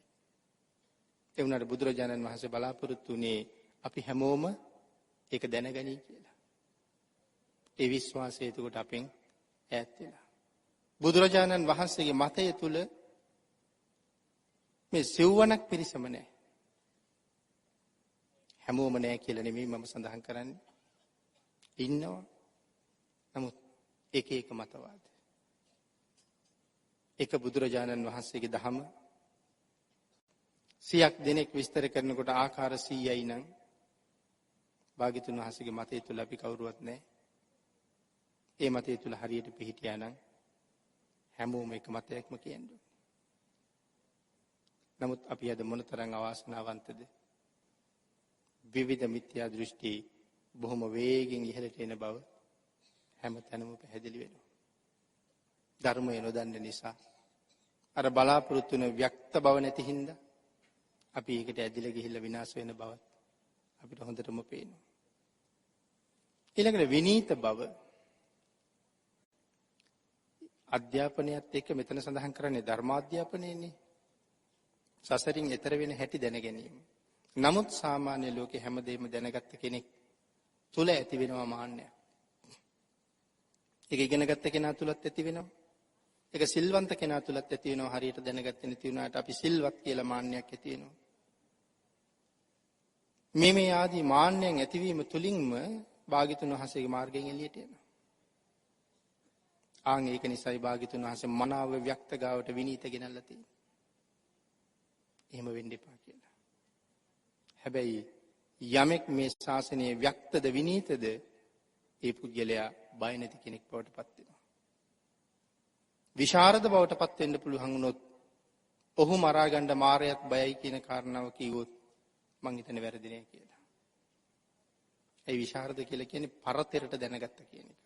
ඒ වුණාට බුදුරජාණන් වහන්සේ බලාපොරොත්තු වුණේ අපි හැමෝම ඒක දැනගනී කියලා. ඒ විශ්වාසය එතකොට අපෙන් ඈත් වෙලා. බුදුරජාණන් වහන්සේගේ මතය තුල මේ සිව්වනක් පිරිසම නැහැ. හැමෝම නැහැ කියලා නෙමෙයි මම සඳහන් කරන්නේ. ඉන්නවා. නමුත් එක එක මතවාද. එක බුදුරජාණන් වහන්සේගේ දහම 100ක් දෙනෙක් විස්තර කරනකොට ආකාර 100යි නම් භාග්‍යතුන් වහන්සේගේ මතය තුල අපි කවුරුවත් නැහැ. ඒ මතය තුල හරියට පිළිහිටියා නම් හැමෝම එක මතයක්ම කියන්නේ. නමුත් අපි අද මොනතරම් අවාසනාවන්තද? විවිධ මිත්‍යා දෘෂ්ටි බොහොම වේගෙන් ඉහළට එන බව හැම තැනම පැහැදිලි වෙනවා. ධර්මය නොදන්න නිසා අර බලාපොරොත්තු වෙන ව්‍යක්ත බව නැති හින්දා අපි ඒකට ඇදිලා ගිහිල්ලා විනාශ වෙන බව අපිට හොඳටම පේනවා. ඊළඟට විනීත බව අධ්‍යාපනයත් එක්ක මෙතන සඳහන් කරන්නේ ධර්මාධ්‍යාපනයනේ. සසරින් එතර වෙන හැටි දැන ගැනීම. නමුත් සාමාන්‍ය ලෝකේ හැමදේම දැනගත්ත කෙනෙක් තුල ඇති වෙනවා මාන්නයක්. ඒක ඉගෙනගත්ත කෙනා තුලත් ඇති වෙනවා. ඒක සිල්වන්ත කෙනා තුලත් ඇති වෙනවා. හරියට දැනගත්තේ නැති වුණාට අපි සිල්වත් කියලා මාන්නයක් ඇති වෙනවා. මේ ආදී මාන්නයන් ඇතිවීම තුලින්ම භාග්‍යතුන් වහන්සේගේ මාර්ගයෙන් එළියට යනවා. ආන් ඒක නිසායි භාග්‍යතුන් වහන්සේ මනාව ව්‍යක්ත ගාවට විනීත ගෙනල්ලා තියෙන්නේ. එහෙම වෙන්න එපා කියලා. හැබැයි යමෙක් මේ ශාසනයේ ව්‍යක්තද විනීතද ඒ පුද්ගලයා බය නැති කෙනෙක් බවට පත් වෙනවා. විශාරද බවට පත් වෙන්න පුළුවන් වුණොත් ඔහු මරා ගන්න මාරයත් බයයි කියන කාරණාව කිව්වොත් මං හිතන්නේ වැරදි නෑ කියලා. ඒ විශාරද කියලා කියන්නේ පරතරට දැනගත්ත කියන එක.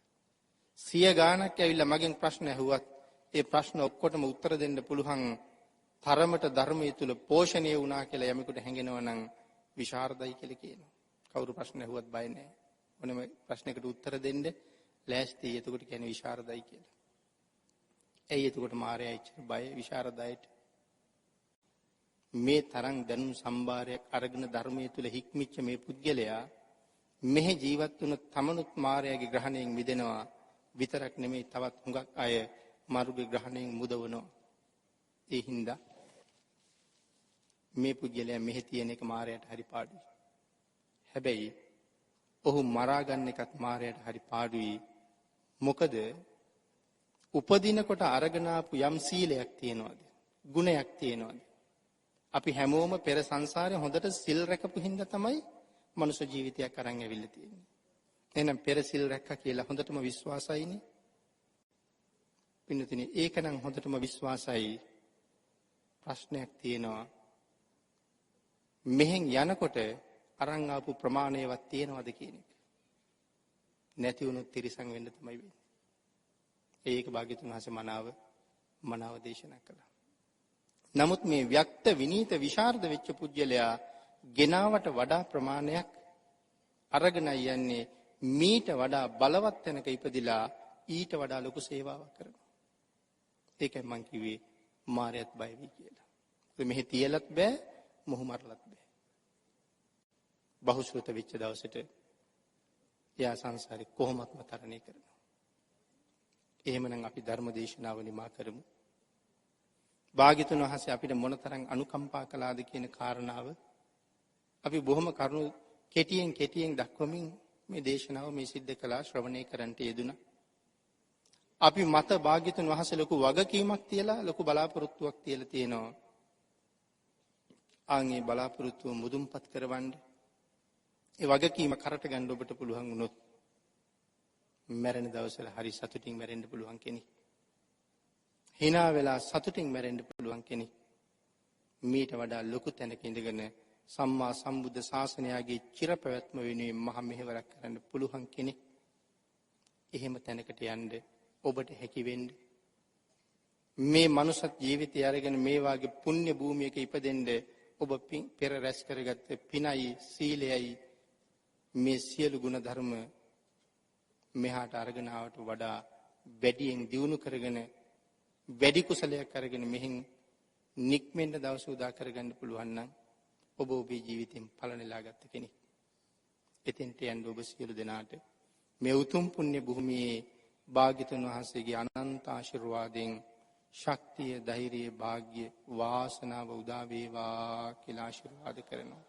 100 ගාණක් ඇවිල්ලා මගෙන් ප්‍රශ්න ඇහුවත් ඒ ප්‍රශ්න ඔක්කොටම උත්තර දෙන්න පුළුවන් තරමට ධර්මයේ තුල පෝෂණය වුණා කියලා යමෙකුට හැඟෙනවා නම් විශාරදයි කියලා කියනවා. කවුරු ප්‍රශ්න ඇහුවත් බය නැහැ. මොනම ප්‍රශ්නයකට උත්තර දෙන්න ලෑස්ති. එතකොට කියන්නේ විශාරදයි කියලා. ඇයි එතකොට මායя ඉච්ච බය විශාරදයට? මේ තරම් දැනුම් සම්භාරයක් අරගෙන ධර්මයේ තුල හික්මිච්ච මේ පුද්ගලයා මෙහි ජීවත් වුණ තමනුත් මායяගේ ග්‍රහණයෙන් මිදෙනවා. විතරක් නෙමෙයි තවත් හුඟක් අය මරුගේ ග්‍රහණයෙන් මුදවනවා. ඒ හින්දා මේ පුද්ගලයා මෙහි තියෙන එක මායයට හරි පාඩුයි. හැබැයි ඔහු මරා ගන්න එකත් මායයට හරි පාඩුයි. මොකද උපදිනකොට අරගෙන ආපු යම් සීලයක් තියෙනවද? ගුණයක් තියෙනවද? අපි හැමෝම පෙර සංසාරේ හොඳට සිල් රැකපු හින්දා තමයි මනුෂ්‍ය ජීවිතයක් අරන් ඇවිල්ලා තියෙන්නේ. එහෙනම් පෙර සිල් රැක්කා කියලා හොඳටම විශ්වාසයිනේ. පින්නතිනේ ඒකනම් හොඳටම විශ්වාසයි. ප්‍රශ්නයක් තියෙනවා. මෙහෙන් යනකොට අරන් ආපු ප්‍රමාණයවත් තියෙනවද කියන එක. නැති වුණොත් තිරසං වෙන්න තමයි වෙන්නේ. ඒක භාග්‍යතුන් වහන්සේ මනාව දේශනා කළා. නමුත් මේ ව්‍යක්ත විනීත විශාරද වෙච්ච පුජ්‍යලයා ගෙනාවට වඩා ප්‍රමාණයක් අරගෙන යන්නේ මීට වඩා බලවත් තැනක ඉපදිලා ඊට වඩා ලොකු සේවාවක් කරනවා. ඒකයි මං කිව්වේ මායයත් බය වෙයි කියලා. මෙහි තියලත් බෑ, මොහු මරලත් බෑ. බහුශ්‍රත වෙච්ච දවසට එයා සංසාරේ කොහොමත්ම තරණය කරනවා. එහෙමනම් අපි ධර්ම දේශනාව නිමා කරමු. භාග්‍යතුන් වහන්සේ අපිට මොනතරම් අනුකම්පා කළාද කියන කාරණාව අපි බොහොම කරුණු කෙටියෙන් දක්වමින් මේ දේශනාව මේ සිද්ධ කළා, ශ්‍රවණය කරන්නට යෙදුණා. අපි මත භාග්‍යතුන් වහන්සේ ලොකු වගකීමක් තියලා ලොකු බලාපොරොත්තුවක් තියලා තියෙනවා. ආන්ගේ බලාපොරොත්තුව මුදුන්පත් කරවන්න ඒ වගකීම කරට ගන්න ඔබට පුළුවන් වුණොත් මැරෙන දවසල හරි සතුටින් මැරෙන්න පුළුවන් කෙනෙක්. hina වෙලා සතුටින් මැරෙන්න පුළුවන් කෙනෙක්. මීට වඩා ලොකු තැනක ඉඳගෙන සම්මා සම්බුද්ධ ශාසනයගේ චිරපැවැත්ම වෙනුවෙන් මහ මෙහෙවරක් කරන්න පුළුවන් කෙනෙක්. එහෙම තැනකට යන්න ඔබට හැකි වෙන්න. මේ මනුෂ්‍ය ජීවිතය අරගෙන මේ වාගේ පුණ්‍ය භූමියක ඉපදෙන්න ඔබ පෙර රැස් කරගත්ත පිනයි සීලයයි මේ සියලු ගුණ ධර්ම මෙහාට අරගෙන ආවට වඩා වැඩියෙන් දියුණු කරගෙන වැඩි කුසලයක් අරගෙන මෙහින් නික්මෙන්න දවස උදා කරගන්න පුළුවන් නම් ඔබ ඔබේ ජීවිතෙන් ඵල නෙලා ගත්ත කෙනෙක්. එතෙන්ට යන්න ඔබ සියලු දෙනාට මේ උතුම් පුණ්‍ය භූමියේ භාග්‍යතුන් වහන්සේගේ අනන්ත ආශිර්වාදයෙන් ශක්තිය, ධෛර්යය, වාග්ය, වාසනාව උදා වේවා කියලා ආශිර්වාද කරනවා.